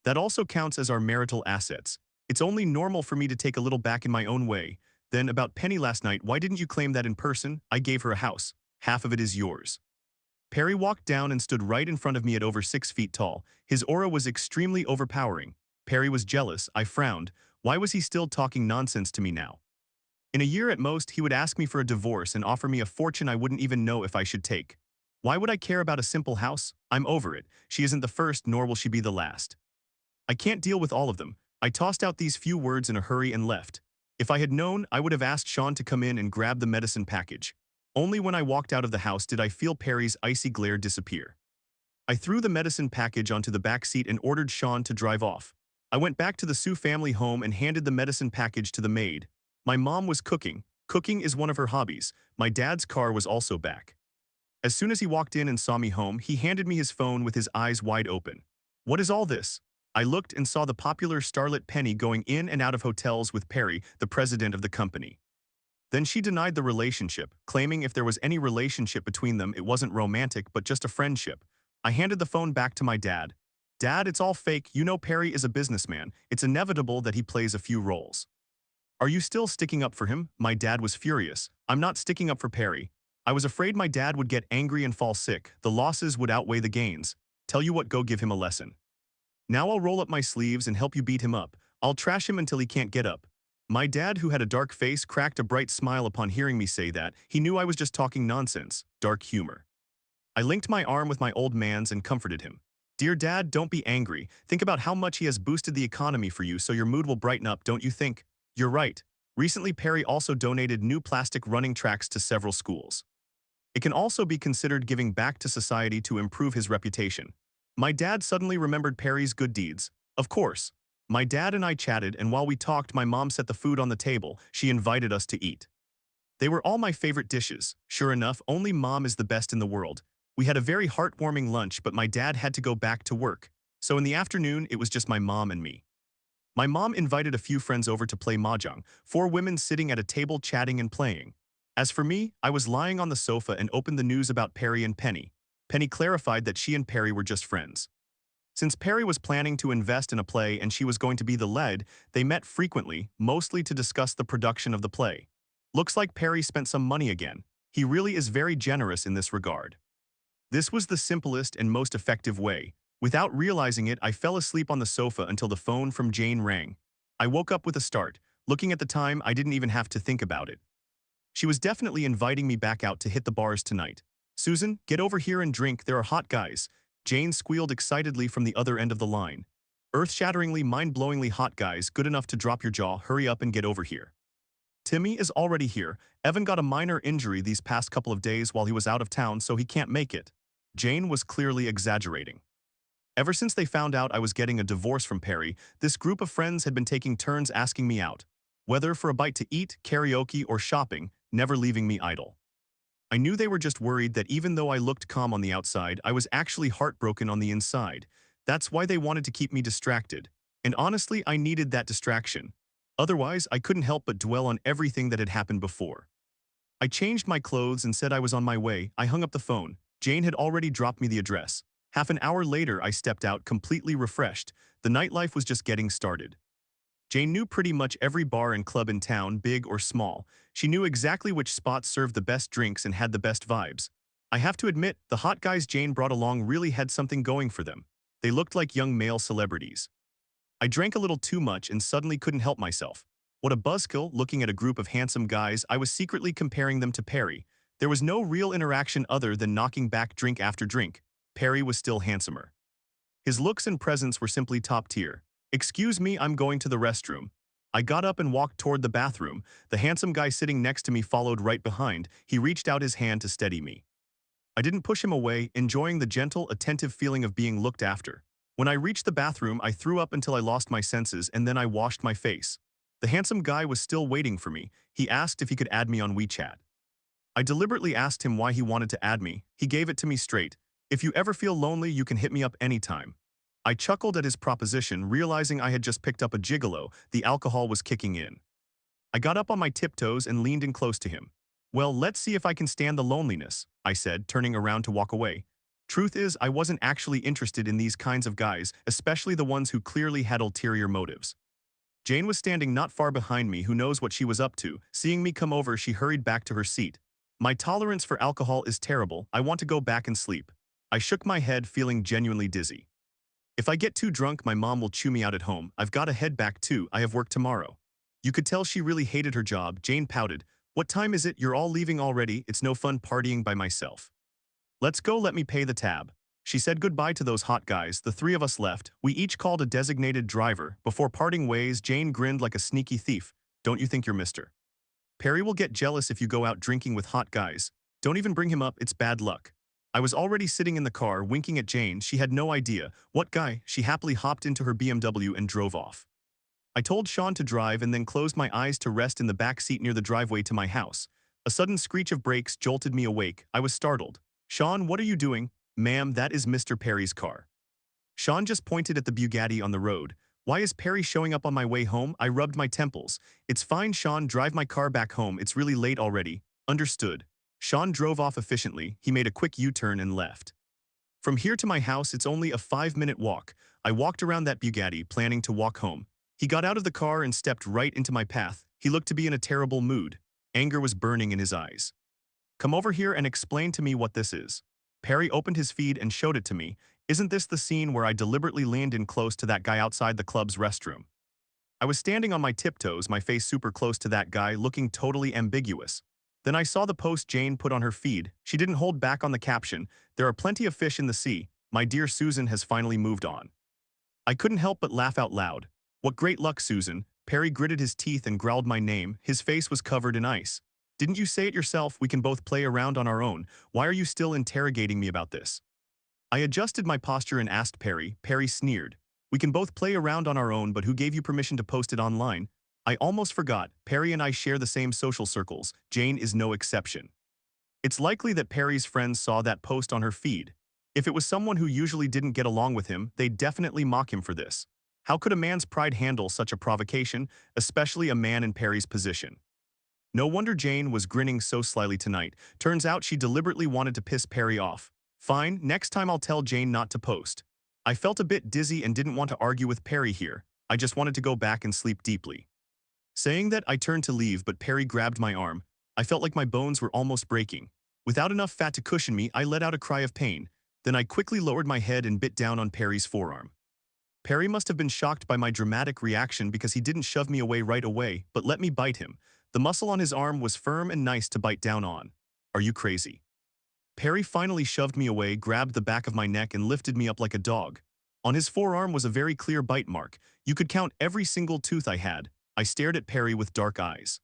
That also counts as our marital assets. It's only normal for me to take a little back in my own way. Then about Penny last night, why didn't you claim that in person? I gave her a house. Half of it is yours. Perry walked down and stood right in front of me at over 6 feet tall. His aura was extremely overpowering. Perry was jealous. I frowned. Why was he still talking nonsense to me now? In a year at most, he would ask me for a divorce and offer me a fortune I wouldn't even know if I should take. Why would I care about a simple house? I'm over it. She isn't the first, nor will she be the last. I can't deal with all of them. I tossed out these few words in a hurry and left. If I had known, I would have asked Sean to come in and grab the medicine package. Only when I walked out of the house did I feel Perry's icy glare disappear. I threw the medicine package onto the back seat and ordered Sean to drive off. I went back to the Sue family home and handed the medicine package to the maid. My mom was cooking. Cooking is one of her hobbies. My dad's car was also back. As soon as he walked in and saw me home, he handed me his phone with his eyes wide open. What is all this? I looked and saw the popular starlet Penny going in and out of hotels with Perry, the president of the company. Then she denied the relationship, claiming if there was any relationship between them, it wasn't romantic, but just a friendship. I handed the phone back to my dad. Dad, it's all fake. You know Perry is a businessman. It's inevitable that he plays a few roles. Are you still sticking up for him? My dad was furious. I'm not sticking up for Perry. I was afraid my dad would get angry and fall sick. The losses would outweigh the gains. Tell you what, go give him a lesson. Now I'll roll up my sleeves and help you beat him up. I'll trash him until he can't get up. My dad, who had a dark face, cracked a bright smile upon hearing me say that. He knew I was just talking nonsense. Dark humor. I linked my arm with my old man's and comforted him. Dear Dad, don't be angry. Think about how much he has boosted the economy for you so your mood will brighten up, don't you think? You're right. Recently, Perry also donated new plastic running tracks to several schools. It can also be considered giving back to society to improve his reputation. My dad suddenly remembered Perry's good deeds. Of course. My dad and I chatted, and while we talked, my mom set the food on the table. She invited us to eat. They were all my favorite dishes. Sure enough, only mom is the best in the world. We had a very heartwarming lunch, but my dad had to go back to work. So in the afternoon, it was just my mom and me. My mom invited a few friends over to play mahjong, four women sitting at a table chatting and playing. As for me, I was lying on the sofa and opened the news about Perry and Penny. Penny clarified that she and Perry were just friends. Since Perry was planning to invest in a play and she was going to be the lead, they met frequently, mostly to discuss the production of the play. Looks like Perry spent some money again. He really is very generous in this regard. This was the simplest and most effective way. Without realizing it, I fell asleep on the sofa until the phone from Jane rang. I woke up with a start. Looking at the time, I didn't even have to think about it. She was definitely inviting me back out to hit the bars tonight. "Susan, get over here and drink, there are hot guys." Jane squealed excitedly from the other end of the line. "Earth-shatteringly, mind-blowingly hot guys, good enough to drop your jaw, hurry up and get over here." Timmy is already here. Evan got a minor injury these past couple of days while he was out of town, so he can't make it. Jane was clearly exaggerating. Ever since they found out I was getting a divorce from Perry, this group of friends had been taking turns asking me out. Whether for a bite to eat, karaoke, or shopping, never leaving me idle. I knew they were just worried that even though I looked calm on the outside, I was actually heartbroken on the inside. That's why they wanted to keep me distracted. And honestly, I needed that distraction. Otherwise, I couldn't help but dwell on everything that had happened before. I changed my clothes and said I was on my way. I hung up the phone. Jane had already dropped me the address. Half an hour later, I stepped out completely refreshed. The nightlife was just getting started. Jane knew pretty much every bar and club in town, big or small. She knew exactly which spots served the best drinks and had the best vibes. I have to admit, the hot guys Jane brought along really had something going for them. They looked like young male celebrities. I drank a little too much and suddenly couldn't help myself. What a buzzkill, looking at a group of handsome guys, I was secretly comparing them to Perry. There was no real interaction other than knocking back drink after drink. Perry was still handsomer. His looks and presence were simply top tier. "Excuse me, I'm going to the restroom." I got up and walked toward the bathroom. The handsome guy sitting next to me followed right behind. He reached out his hand to steady me. I didn't push him away, enjoying the gentle, attentive feeling of being looked after. When I reached the bathroom, I threw up until I lost my senses, and then I washed my face. The handsome guy was still waiting for me. He asked if he could add me on WeChat. I deliberately asked him why he wanted to add me. He gave it to me straight. "If you ever feel lonely, you can hit me up anytime." I chuckled at his proposition, realizing I had just picked up a gigolo. The alcohol was kicking in. I got up on my tiptoes and leaned in close to him. "Well, let's see if I can stand the loneliness," I said, turning around to walk away. Truth is, I wasn't actually interested in these kinds of guys, especially the ones who clearly had ulterior motives. Jane was standing not far behind me. Who knows what she was up to? Seeing me come over, she hurried back to her seat. "My tolerance for alcohol is terrible. I want to go back and sleep." I shook my head, feeling genuinely dizzy. "If I get too drunk, my mom will chew me out at home. I've got to head back too. I have work tomorrow." You could tell she really hated her job. Jane pouted. "What time is it? You're all leaving already. It's no fun partying by myself." "Let's go, let me pay the tab." She said goodbye to those hot guys. The three of us left. We each called a designated driver. Before parting ways, Jane grinned like a sneaky thief. "Don't you think you're Mr. Perry will get jealous if you go out drinking with hot guys. Don't even bring him up, it's bad luck." I was already sitting in the car, winking at Jane. She had no idea. "What guy?" She happily hopped into her BMW and drove off. I told Sean to drive and then closed my eyes to rest in the back seat near the driveway to my house. A sudden screech of brakes jolted me awake. I was startled. "Sean, what are you doing?" "Ma'am, that is Mr. Perry's car." Sean just pointed at the Bugatti on the road. "Why is Perry showing up on my way home?" I rubbed my temples. "It's fine, Sean, drive my car back home. It's really late already." "Understood." Sean drove off efficiently. He made a quick U-turn and left. From here to my house, it's only a 5-minute walk. I walked around that Bugatti, planning to walk home. He got out of the car and stepped right into my path. He looked to be in a terrible mood. Anger was burning in his eyes. "Come over here and explain to me what this is." Perry opened his feed and showed it to me. Isn't this the scene where I deliberately leaned in close to that guy outside the club's restroom? I was standing on my tiptoes, my face super close to that guy, looking totally ambiguous. Then I saw the post Jane put on her feed. She didn't hold back on the caption. "There are plenty of fish in the sea. My dear Susan has finally moved on." I couldn't help but laugh out loud. "What great luck, Susan. Perry gritted his teeth and growled my name. His face was covered in ice. Didn't you say it yourself? We can both play around on our own. Why are you still interrogating me about this? I adjusted my posture and asked Perry. Perry sneered. We can both play around on our own, but who gave you permission to post it online? I almost forgot. Perry and I share the same social circles. Jane is no exception. It's likely that Perry's friends saw that post on her feed. If it was someone who usually didn't get along with him, they'd definitely mock him for this. How could a man's pride handle such a provocation, especially a man in Perry's position? No wonder Jane was grinning so slyly tonight. Turns out she deliberately wanted to piss Perry off. Fine, next time I'll tell Jane not to post. I felt a bit dizzy and didn't want to argue with Perry here. I just wanted to go back and sleep deeply. Saying that, I turned to leave, but Perry grabbed my arm. I felt like my bones were almost breaking. Without enough fat to cushion me, I let out a cry of pain. Then I quickly lowered my head and bit down on Perry's forearm. Perry must have been shocked by my dramatic reaction because he didn't shove me away right away, but let me bite him. The muscle on his arm was firm and nice to bite down on. Are you crazy? Perry finally shoved me away, grabbed the back of my neck and lifted me up like a dog. On his forearm was a very clear bite mark. You could count every single tooth I had. I stared at Perry with dark eyes.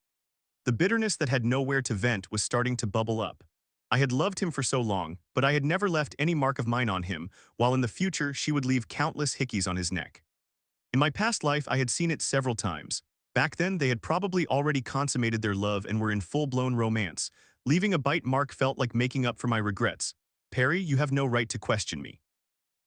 The bitterness that had nowhere to vent was starting to bubble up. I had loved him for so long, but I had never left any mark of mine on him, while in the future she would leave countless hickeys on his neck. In my past life, I had seen it several times. Back then, they had probably already consummated their love and were in full-blown romance. Leaving a bite mark felt like making up for my regrets. Perry, you have no right to question me.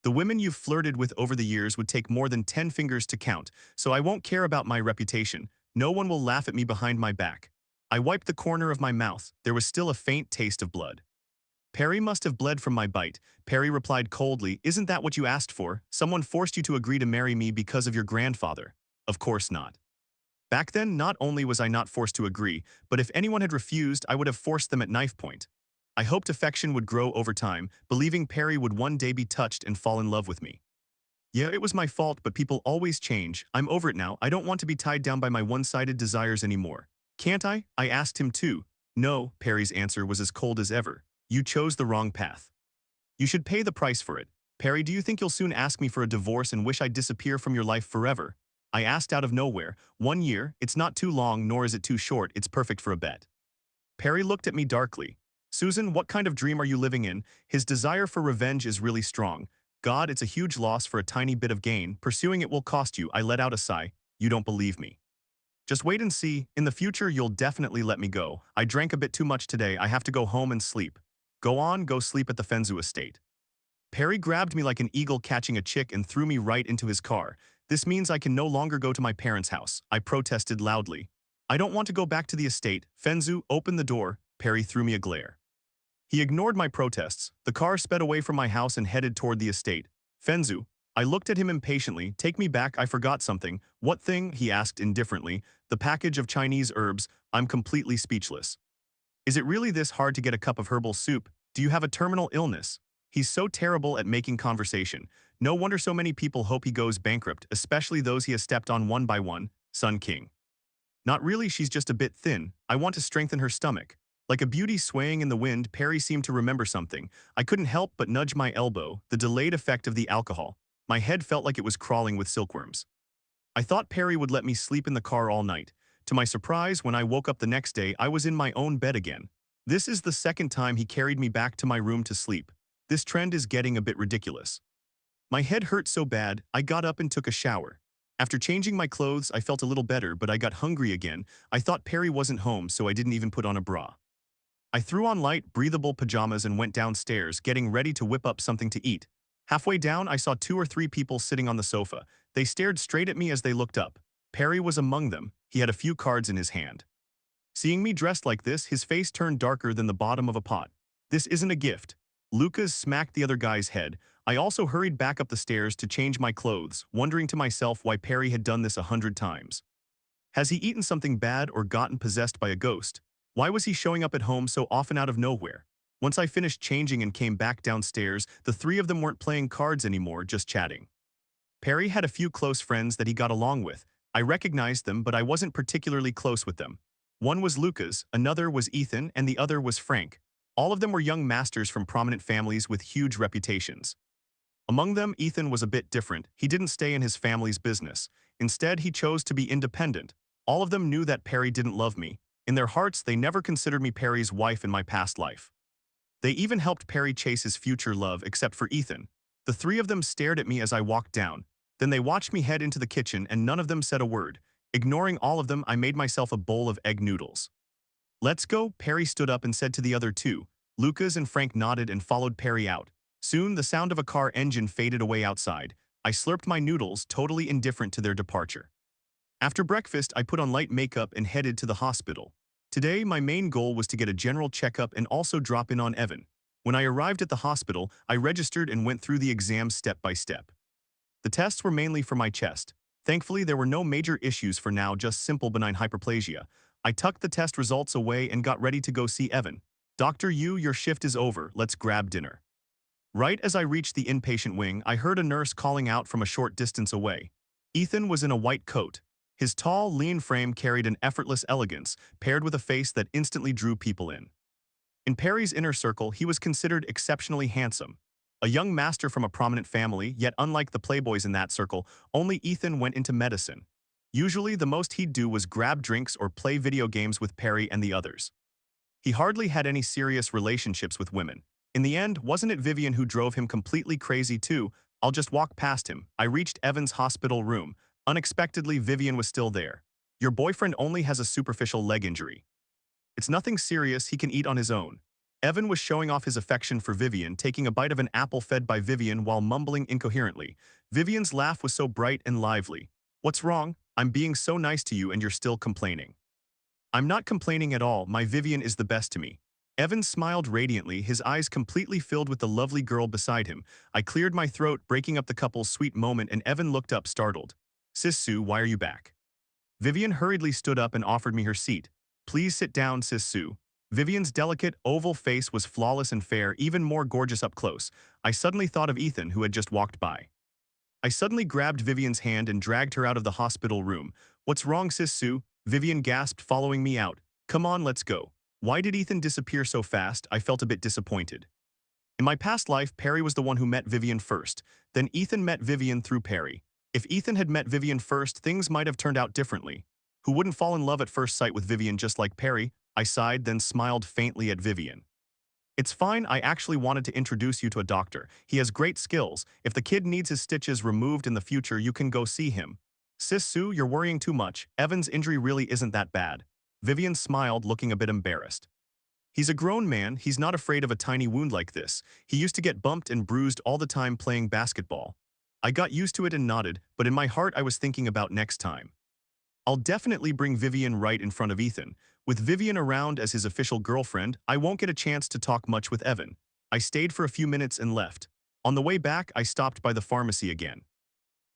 The women you've flirted with over the years would take more than 10 fingers to count, so I won't care about my reputation. No one will laugh at me behind my back. I wiped the corner of my mouth. There was still a faint taste of blood. Perry must have bled from my bite. Perry replied coldly, isn't that what you asked for? Someone forced you to agree to marry me because of your grandfather. Of course not. Back then, not only was I not forced to agree, but if anyone had refused, I would have forced them at knife point. I hoped affection would grow over time, believing Perry would one day be touched and fall in love with me. Yeah, it was my fault, but people always change. I'm over it now. I don't want to be tied down by my one-sided desires anymore. Can't I? I asked him too. No, Perry's answer was as cold as ever. You chose the wrong path. You should pay the price for it. Perry, do you think you'll soon ask me for a divorce and wish I'd disappear from your life forever? I asked out of nowhere. 1 year, it's not too long nor is it too short, it's perfect for a bet. Perry looked at me darkly. Susan, what kind of dream are you living in? His desire for revenge is really strong. God, it's a huge loss for a tiny bit of gain. Pursuing it will cost you. I let out a sigh. You don't believe me. Just wait and see. In the future, you'll definitely let me go. I drank a bit too much today. I have to go home and sleep. Go on, go sleep at the Fenzu estate. Perry grabbed me like an eagle catching a chick and threw me right into his car. This means I can no longer go to my parents' house. I protested loudly. I don't want to go back to the estate. Fenzu, open the door. Perry threw me a glare. He ignored my protests. The car sped away from my house and headed toward the estate. Fenzu. I looked at him impatiently. Take me back, I forgot something. What thing? He asked indifferently. The package of Chinese herbs. I'm completely speechless. Is it really this hard to get a cup of herbal soup? Do you have a terminal illness? He's so terrible at making conversation. No wonder so many people hope he goes bankrupt, especially those he has stepped on one by one. Sun King. Not really, she's just a bit thin. I want to strengthen her stomach. Like a beauty swaying in the wind, Perry seemed to remember something. I couldn't help but nudge my elbow, the delayed effect of the alcohol. My head felt like it was crawling with silkworms. I thought Perry would let me sleep in the car all night. To my surprise, when I woke up the next day, I was in my own bed again. This is the second time he carried me back to my room to sleep. This trend is getting a bit ridiculous. My head hurt so bad, I got up and took a shower. After changing my clothes, I felt a little better, but I got hungry again. I thought Perry wasn't home, so I didn't even put on a bra. I threw on light, breathable pajamas and went downstairs, getting ready to whip up something to eat. Halfway down, I saw 2 or 3 people sitting on the sofa. They stared straight at me as they looked up. Perry was among them. He had a few cards in his hand. Seeing me dressed like this, his face turned darker than the bottom of a pot. This isn't a gift. Lucas smacked the other guy's head. I also hurried back up the stairs to change my clothes, wondering to myself why Perry had done this 100 times. Has he eaten something bad or gotten possessed by a ghost? Why was he showing up at home so often out of nowhere? Once I finished changing and came back downstairs, the 3 of them weren't playing cards anymore, just chatting. Perry had a few close friends that he got along with. I recognized them, but I wasn't particularly close with them. One was Lucas, another was Ethan, and the other was Frank. All of them were young masters from prominent families with huge reputations. Among them, Ethan was a bit different. He didn't stay in his family's business. Instead, he chose to be independent. All of them knew that Perry didn't love me. In their hearts, they never considered me Perry's wife in my past life. They even helped Perry chase his future love, except for Ethan. The three of them stared at me as I walked down. Then they watched me head into the kitchen and none of them said a word. Ignoring all of them, I made myself a bowl of egg noodles. "Let's go," Perry stood up and said to the other two. Lucas and Frank nodded and followed Perry out. Soon, the sound of a car engine faded away outside. I slurped my noodles, totally indifferent to their departure. After breakfast, I put on light makeup and headed to the hospital. Today, my main goal was to get a general checkup and also drop in on Evan. When I arrived at the hospital, I registered and went through the exams step by step. The tests were mainly for my chest. Thankfully, there were no major issues for now, just simple benign hyperplasia. I tucked the test results away and got ready to go see Evan. "Dr. Yu, your shift is over, let's grab dinner." Right as I reached the inpatient wing, I heard a nurse calling out from a short distance away. Ethan was in a white coat. His tall, lean frame carried an effortless elegance, paired with a face that instantly drew people in. In Perry's inner circle, he was considered exceptionally handsome. A young master from a prominent family, yet unlike the playboys in that circle, only Ethan went into medicine. Usually, the most he'd do was grab drinks or play video games with Perry and the others. He hardly had any serious relationships with women. In the end, wasn't it Vivian who drove him completely crazy too? I'll just walk past him. I reached Evan's hospital room. Unexpectedly, Vivian was still there. "Your boyfriend only has a superficial leg injury. It's nothing serious, he can eat on his own." Evan was showing off his affection for Vivian, taking a bite of an apple fed by Vivian while mumbling incoherently. Vivian's laugh was so bright and lively. "What's wrong? I'm being so nice to you and you're still complaining." "I'm not complaining at all, my Vivian is the best to me." Evan smiled radiantly, his eyes completely filled with the lovely girl beside him. I cleared my throat, breaking up the couple's sweet moment, and Evan looked up startled. "Sis Sue, why are you back?" Vivian hurriedly stood up and offered me her seat. "Please sit down, Sis Sue." Vivian's delicate, oval face was flawless and fair, even more gorgeous up close. I suddenly thought of Ethan, who had just walked by. I suddenly grabbed Vivian's hand and dragged her out of the hospital room. "What's wrong, Sis Sue?" Vivian gasped, following me out. "Come on, let's go." Why did Ethan disappear so fast? I felt a bit disappointed. In my past life, Perry was the one who met Vivian first. Then Ethan met Vivian through Perry. If Ethan had met Vivian first, things might have turned out differently. Who wouldn't fall in love at first sight with Vivian just like Perry? I sighed, then smiled faintly at Vivian. "It's fine, I actually wanted to introduce you to a doctor. He has great skills. If the kid needs his stitches removed in the future, you can go see him." "Sis Sue, you're worrying too much. Evan's injury really isn't that bad." Vivian smiled, looking a bit embarrassed. "He's a grown man, he's not afraid of a tiny wound like this. He used to get bumped and bruised all the time playing basketball." I got used to it and nodded, but in my heart I was thinking about next time. I'll definitely bring Vivian right in front of Ethan. With Vivian around as his official girlfriend, I won't get a chance to talk much with Evan. I stayed for a few minutes and left. On the way back, I stopped by the pharmacy again.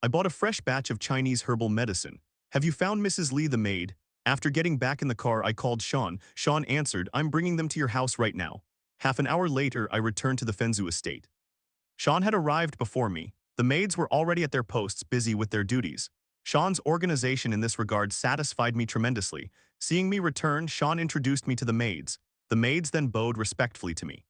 I bought a fresh batch of Chinese herbal medicine. "Have you found Mrs. Lee, the maid?" After getting back in the car, I called Sean. Sean answered, "I'm bringing them to your house right now." Half an hour later, I returned to the Fenzu estate. Sean had arrived before me. The maids were already at their posts, busy with their duties. Sean's organization in this regard satisfied me tremendously. Seeing me return, Sean introduced me to the maids. The maids then bowed respectfully to me.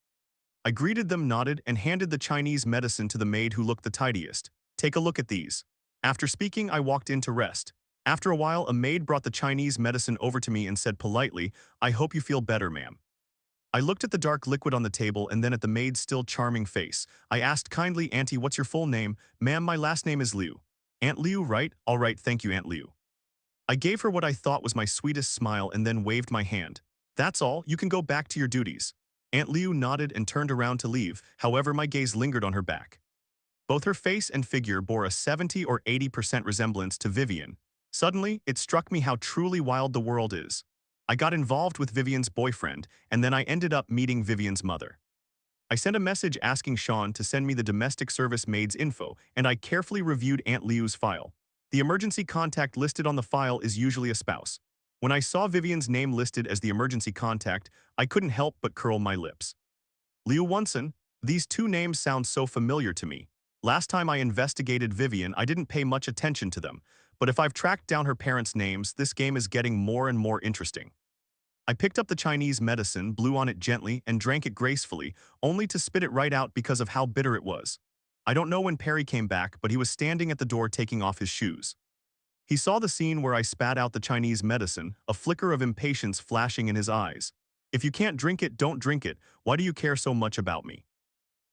I greeted them, nodded, and handed the Chinese medicine to the maid who looked the tidiest. "Take a look at these." After speaking, I walked in to rest. After a while, a maid brought the Chinese medicine over to me and said politely, "I hope you feel better, ma'am." I looked at the dark liquid on the table and then at the maid's still charming face. I asked kindly, "Auntie, what's your full name?" "Ma'am, my last name is Liu." "Aunt Liu, right? All right, thank you, Aunt Liu." I gave her what I thought was my sweetest smile and then waved my hand. "That's all, you can go back to your duties." Aunt Liu nodded and turned around to leave, however my gaze lingered on her back. Both her face and figure bore a 70 or 80% resemblance to Vivian. Suddenly, it struck me how truly wild the world is. I got involved with Vivian's boyfriend, and then I ended up meeting Vivian's mother. I sent a message asking Sean to send me the domestic service maid's info, and I carefully reviewed Aunt Liu's file. The emergency contact listed on the file is usually a spouse. When I saw Vivian's name listed as the emergency contact, I couldn't help but curl my lips. Liu Wunsen, these two names sound so familiar to me. Last time I investigated Vivian, I didn't pay much attention to them, but if I've tracked down her parents' names, this game is getting more and more interesting. I picked up the Chinese medicine, blew on it gently, and drank it gracefully, only to spit it right out because of how bitter it was. I don't know when Perry came back, but he was standing at the door taking off his shoes. He saw the scene where I spat out the Chinese medicine, a flicker of impatience flashing in his eyes. If you can't drink it, don't drink it. Why do you care so much about me?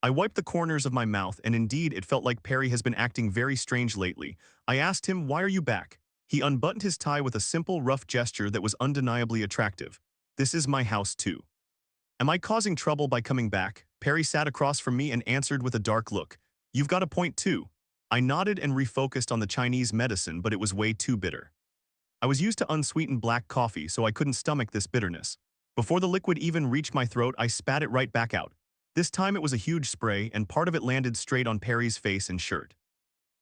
I wiped the corners of my mouth, and indeed it felt like Perry has been acting very strange lately. I asked him, "Why are you back?" He unbuttoned his tie with a simple, rough gesture that was undeniably attractive. "This is my house too." "Am I causing trouble by coming back?" Perry sat across from me and answered with a dark look. "You've got a point too." I nodded and refocused on the Chinese medicine, but it was way too bitter. I was used to unsweetened black coffee, so I couldn't stomach this bitterness. Before the liquid even reached my throat, I spat it right back out. This time it was a huge spray, and part of it landed straight on Perry's face and shirt.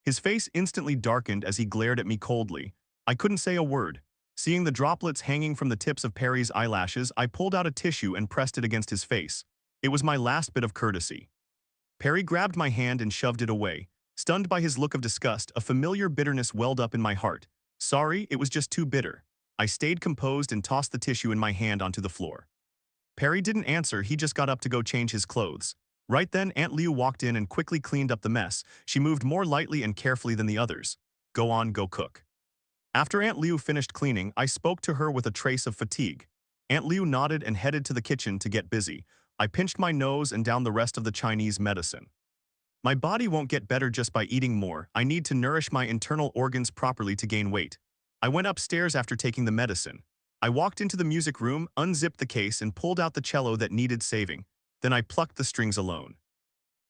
His face instantly darkened as he glared at me coldly. I couldn't say a word. Seeing the droplets hanging from the tips of Perry's eyelashes, I pulled out a tissue and pressed it against his face. It was my last bit of courtesy. Perry grabbed my hand and shoved it away. Stunned by his look of disgust, a familiar bitterness welled up in my heart. Sorry, it was just too bitter. I stayed composed and tossed the tissue in my hand onto the floor. Perry didn't answer, he just got up to go change his clothes. Right then, Aunt Liu walked in and quickly cleaned up the mess. She moved more lightly and carefully than the others. "Go on, go cook." After Aunt Liu finished cleaning, I spoke to her with a trace of fatigue. Aunt Liu nodded and headed to the kitchen to get busy. I pinched my nose and downed the rest of the Chinese medicine. My body won't get better just by eating more. I need to nourish my internal organs properly to gain weight. I went upstairs after taking the medicine. I walked into the music room, unzipped the case, and pulled out the cello that needed saving. Then I plucked the strings alone.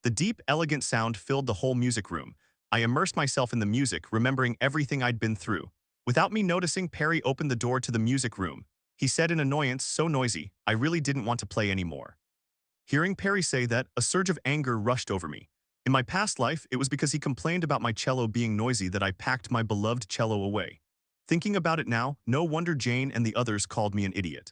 The deep, elegant sound filled the whole music room. I immersed myself in the music, remembering everything I'd been through. Without me noticing, Perry opened the door to the music room. He said in annoyance, "So noisy, I really didn't want to play anymore." Hearing Perry say that, a surge of anger rushed over me. In my past life, it was because he complained about my cello being noisy that I packed my beloved cello away. Thinking about it now, no wonder Jane and the others called me an idiot.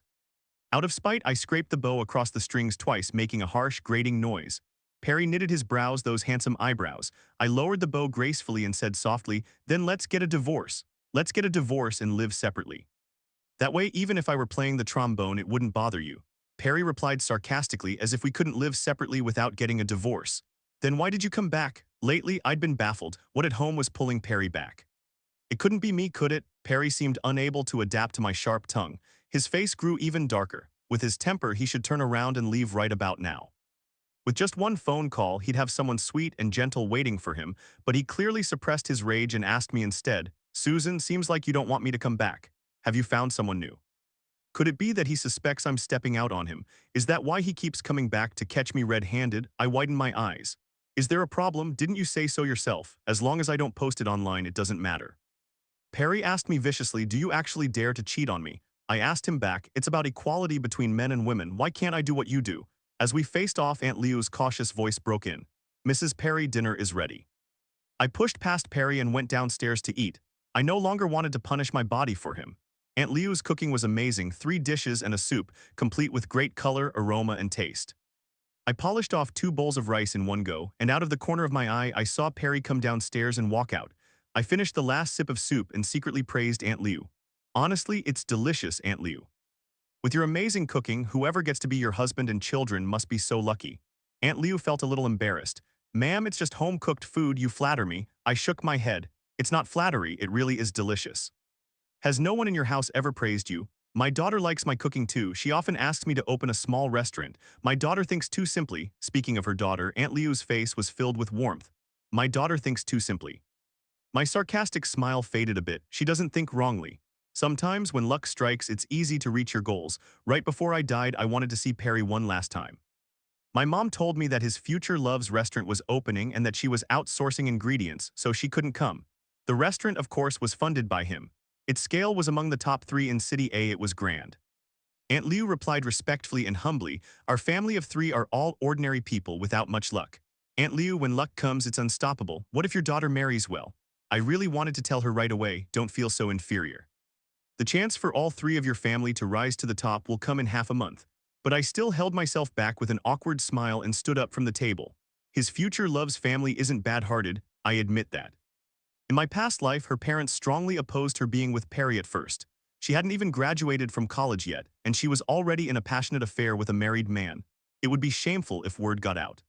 Out of spite, I scraped the bow across the strings twice, making a harsh, grating noise. Perry knitted his brows, those handsome eyebrows. I lowered the bow gracefully and said softly, "Then let's get a divorce. Let's get a divorce and live separately. That way, even if I were playing the trombone, it wouldn't bother you." Perry replied sarcastically, as if we couldn't live separately without getting a divorce. "Then why did you come back?" Lately, I'd been baffled. What at home was pulling Perry back? It couldn't be me, could it? Perry seemed unable to adapt to my sharp tongue. His face grew even darker. With his temper, he should turn around and leave right about now. With just one phone call, he'd have someone sweet and gentle waiting for him, but he clearly suppressed his rage and asked me instead, "Susan, seems like you don't want me to come back. Have you found someone new?" Could it be that he suspects I'm stepping out on him? Is that why he keeps coming back to catch me red-handed? I widened my eyes. "Is there a problem? Didn't you say so yourself? As long as I don't post it online, it doesn't matter." Perry asked me viciously, "Do you actually dare to cheat on me?" I asked him back, "It's about equality between men and women. Why can't I do what you do?" As we faced off, Aunt Liu's cautious voice broke in. "Mrs. Perry, dinner is ready." I pushed past Perry and went downstairs to eat. I no longer wanted to punish my body for him. Aunt Liu's cooking was amazing, 3 dishes and a soup, complete with great color, aroma, and taste. I polished off 2 bowls of rice in one go, and out of the corner of my eye, I saw Perry come downstairs and walk out. I finished the last sip of soup and secretly praised Aunt Liu. "Honestly, it's delicious, Aunt Liu. With your amazing cooking, whoever gets to be your husband and children must be so lucky." Aunt Liu felt a little embarrassed. "Ma'am, it's just home-cooked food, you flatter me." I shook my head. "It's not flattery, it really is delicious." "Has no one in your house ever praised you?" "My daughter likes my cooking too. She often asks me to open a small restaurant. My daughter thinks too simply." Speaking of her daughter, Aunt Liu's face was filled with warmth. "My daughter thinks too simply." My sarcastic smile faded a bit. "She doesn't think wrongly. Sometimes, when luck strikes, it's easy to reach your goals. Right before I died, I wanted to see Perry one last time. My mom told me that his future love's restaurant was opening and that she was outsourcing ingredients, so she couldn't come. The restaurant, of course, was funded by him. Its scale was among the top 3 in City A. It was grand. Aunt Liu replied respectfully and humbly, "Our family of 3 are all ordinary people without much luck." "Aunt Liu, when luck comes, it's unstoppable. What if your daughter marries well?" I really wanted to tell her right away, "Don't feel so inferior. The chance for all 3 of your family to rise to the top will come in half a month." But I still held myself back with an awkward smile and stood up from the table. His future love's family isn't bad-hearted, I admit that. In my past life, her parents strongly opposed her being with Perry at first. She hadn't even graduated from college yet, and she was already in a passionate affair with a married man. It would be shameful if word got out.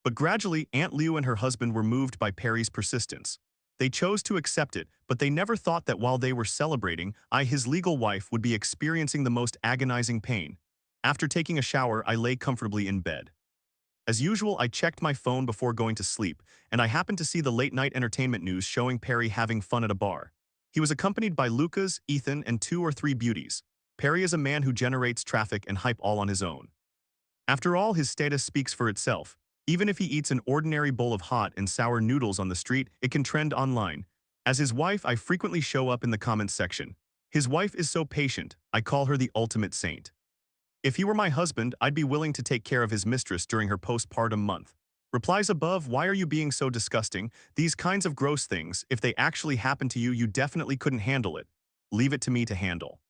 But gradually, Aunt Liu and her husband were moved by Perry's persistence. They chose to accept it, but they never thought that while they were celebrating, I, his legal wife, would be experiencing the most agonizing pain. After taking a shower, I lay comfortably in bed. As usual, I checked my phone before going to sleep, and I happened to see the late-night entertainment news showing Perry having fun at a bar. He was accompanied by Lucas, Ethan, and 2 or 3 beauties. Perry is a man who generates traffic and hype all on his own. After all, his status speaks for itself. Even if he eats an ordinary bowl of hot and sour noodles on the street, it can trend online. As his wife, I frequently show up in the comments section. His wife is so patient, I call her the ultimate saint. If he were my husband, I'd be willing to take care of his mistress during her postpartum month. Replies above, why are you being so disgusting? These kinds of gross things, if they actually happen to you, you definitely couldn't handle it. Leave it to me to handle.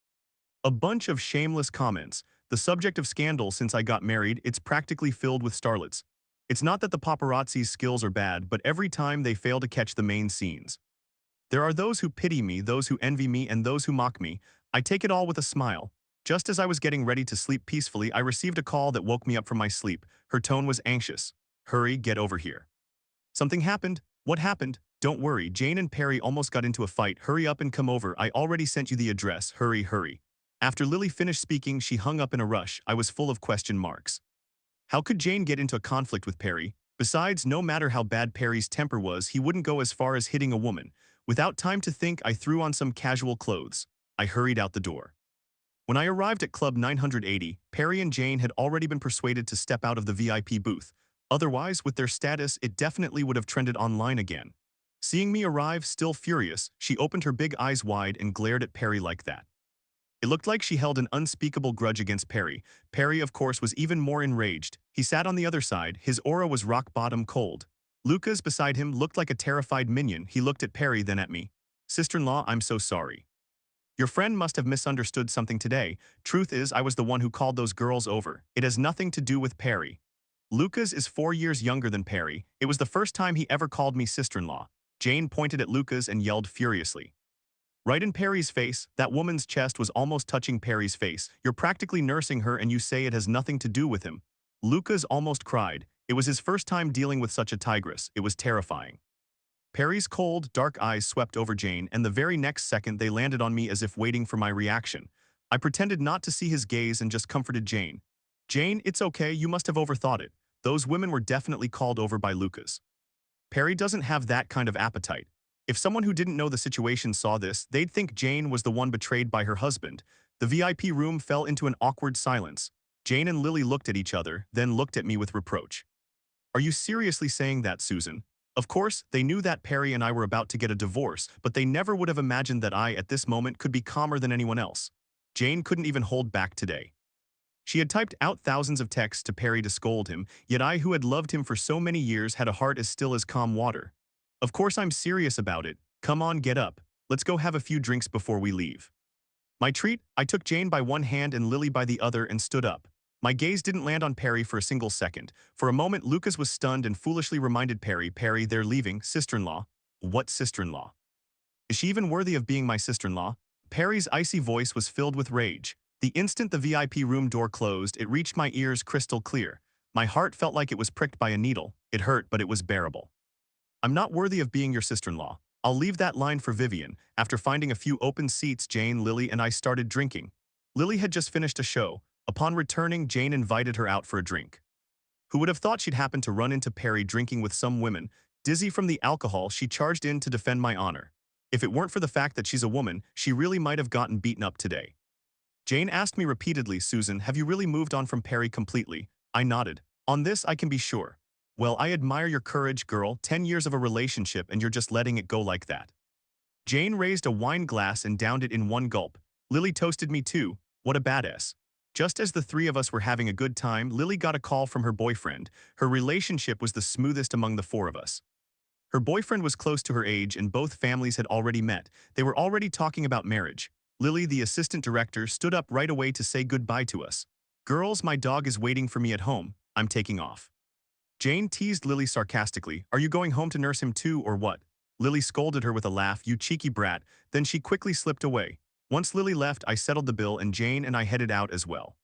A bunch of shameless comments. The subject of scandal since I got married, it's practically filled with starlets. It's not that the paparazzi's skills are bad, but every time they fail to catch the main scenes. There are those who pity me, those who envy me, and those who mock me. I take it all with a smile. Just as I was getting ready to sleep peacefully, I received a call that woke me up from my sleep. Her tone was anxious. Hurry, get over here. Something happened. What happened? Don't worry, Jane and Perry almost got into a fight. Hurry up and come over. I already sent you the address. Hurry, hurry. After Lily finished speaking, she hung up in a rush. I was full of question marks. How could Jane get into a conflict with Perry? Besides, no matter how bad Perry's temper was, he wouldn't go as far as hitting a woman. Without time to think, I threw on some casual clothes. I hurried out the door. When I arrived at Club 980, Perry and Jane had already been persuaded to step out of the VIP booth. Otherwise, with their status, it definitely would have trended online again. Seeing me arrive, still furious, she opened her big eyes wide and glared at Perry like that. It looked like she held an unspeakable grudge against Perry. Perry, of course, was even more enraged. He sat on the other side. His aura was rock-bottom cold. Lucas, beside him, looked like a terrified minion. He looked at Perry, then at me. Sister-in-law, I'm so sorry. Your friend must have misunderstood something today. Truth is, I was the one who called those girls over. It has nothing to do with Perry. Lucas is 4 years younger than Perry. It was the first time he ever called me sister-in-law. Jane pointed at Lucas and yelled furiously. Right in Perry's face, that woman's chest was almost touching Perry's face. You're practically nursing her and you say it has nothing to do with him. Lucas almost cried. It was his first time dealing with such a tigress. It was terrifying. Perry's cold, dark eyes swept over Jane, and the very next second they landed on me as if waiting for my reaction. I pretended not to see his gaze and just comforted Jane. Jane, it's okay, you must have overthought it. Those women were definitely called over by Lucas. Perry doesn't have that kind of appetite. If someone who didn't know the situation saw this, they'd think Jane was the one betrayed by her husband. The VIP room fell into an awkward silence. Jane and Lily looked at each other, then looked at me with reproach. Are you seriously saying that, Susan? Of course, they knew that Perry and I were about to get a divorce, but they never would have imagined that I, at this moment, could be calmer than anyone else. Jane couldn't even hold back today. She had typed out thousands of texts to Perry to scold him, yet I, who had loved him for so many years, had a heart as still as calm water. Of course I'm serious about it. Come on, get up. Let's go have a few drinks before we leave. My treat, I took Jane by one hand and Lily by the other and stood up. My gaze didn't land on Perry for a single second. For a moment, Lucas was stunned and foolishly reminded Perry, Perry, they're leaving, sister-in-law. What sister-in-law? Is she even worthy of being my sister-in-law? Perry's icy voice was filled with rage. The instant the VIP room door closed, it reached my ears crystal clear. My heart felt like it was pricked by a needle. It hurt, but it was bearable. I'm not worthy of being your sister-in-law. I'll leave that line for Vivian. After finding a few open seats, Jane, Lily, and I started drinking. Lily had just finished a show. Upon returning, Jane invited her out for a drink. Who would have thought she'd happen to run into Perry drinking with some women? Dizzy from the alcohol, she charged in to defend my honor. If it weren't for the fact that she's a woman, she really might have gotten beaten up today. Jane asked me repeatedly, Susan, have you really moved on from Perry completely? I nodded. On this, I can be sure. Well, I admire your courage, girl. 10 years of a relationship and you're just letting it go like that. Jane raised a wine glass and downed it in one gulp. Lily toasted me too. What a badass. Just as the three of us were having a good time, Lily got a call from her boyfriend. Her relationship was the smoothest among the four of us. Her boyfriend was close to her age and both families had already met. They were already talking about marriage. Lily, the assistant director, stood up right away to say goodbye to us. Girls, my dog is waiting for me at home. I'm taking off. Jane teased Lily sarcastically. Are you going home to nurse him too or what? Lily scolded her with a laugh. You cheeky brat. Then she quickly slipped away. Once Lily left, I settled the bill and Jane and I headed out as well.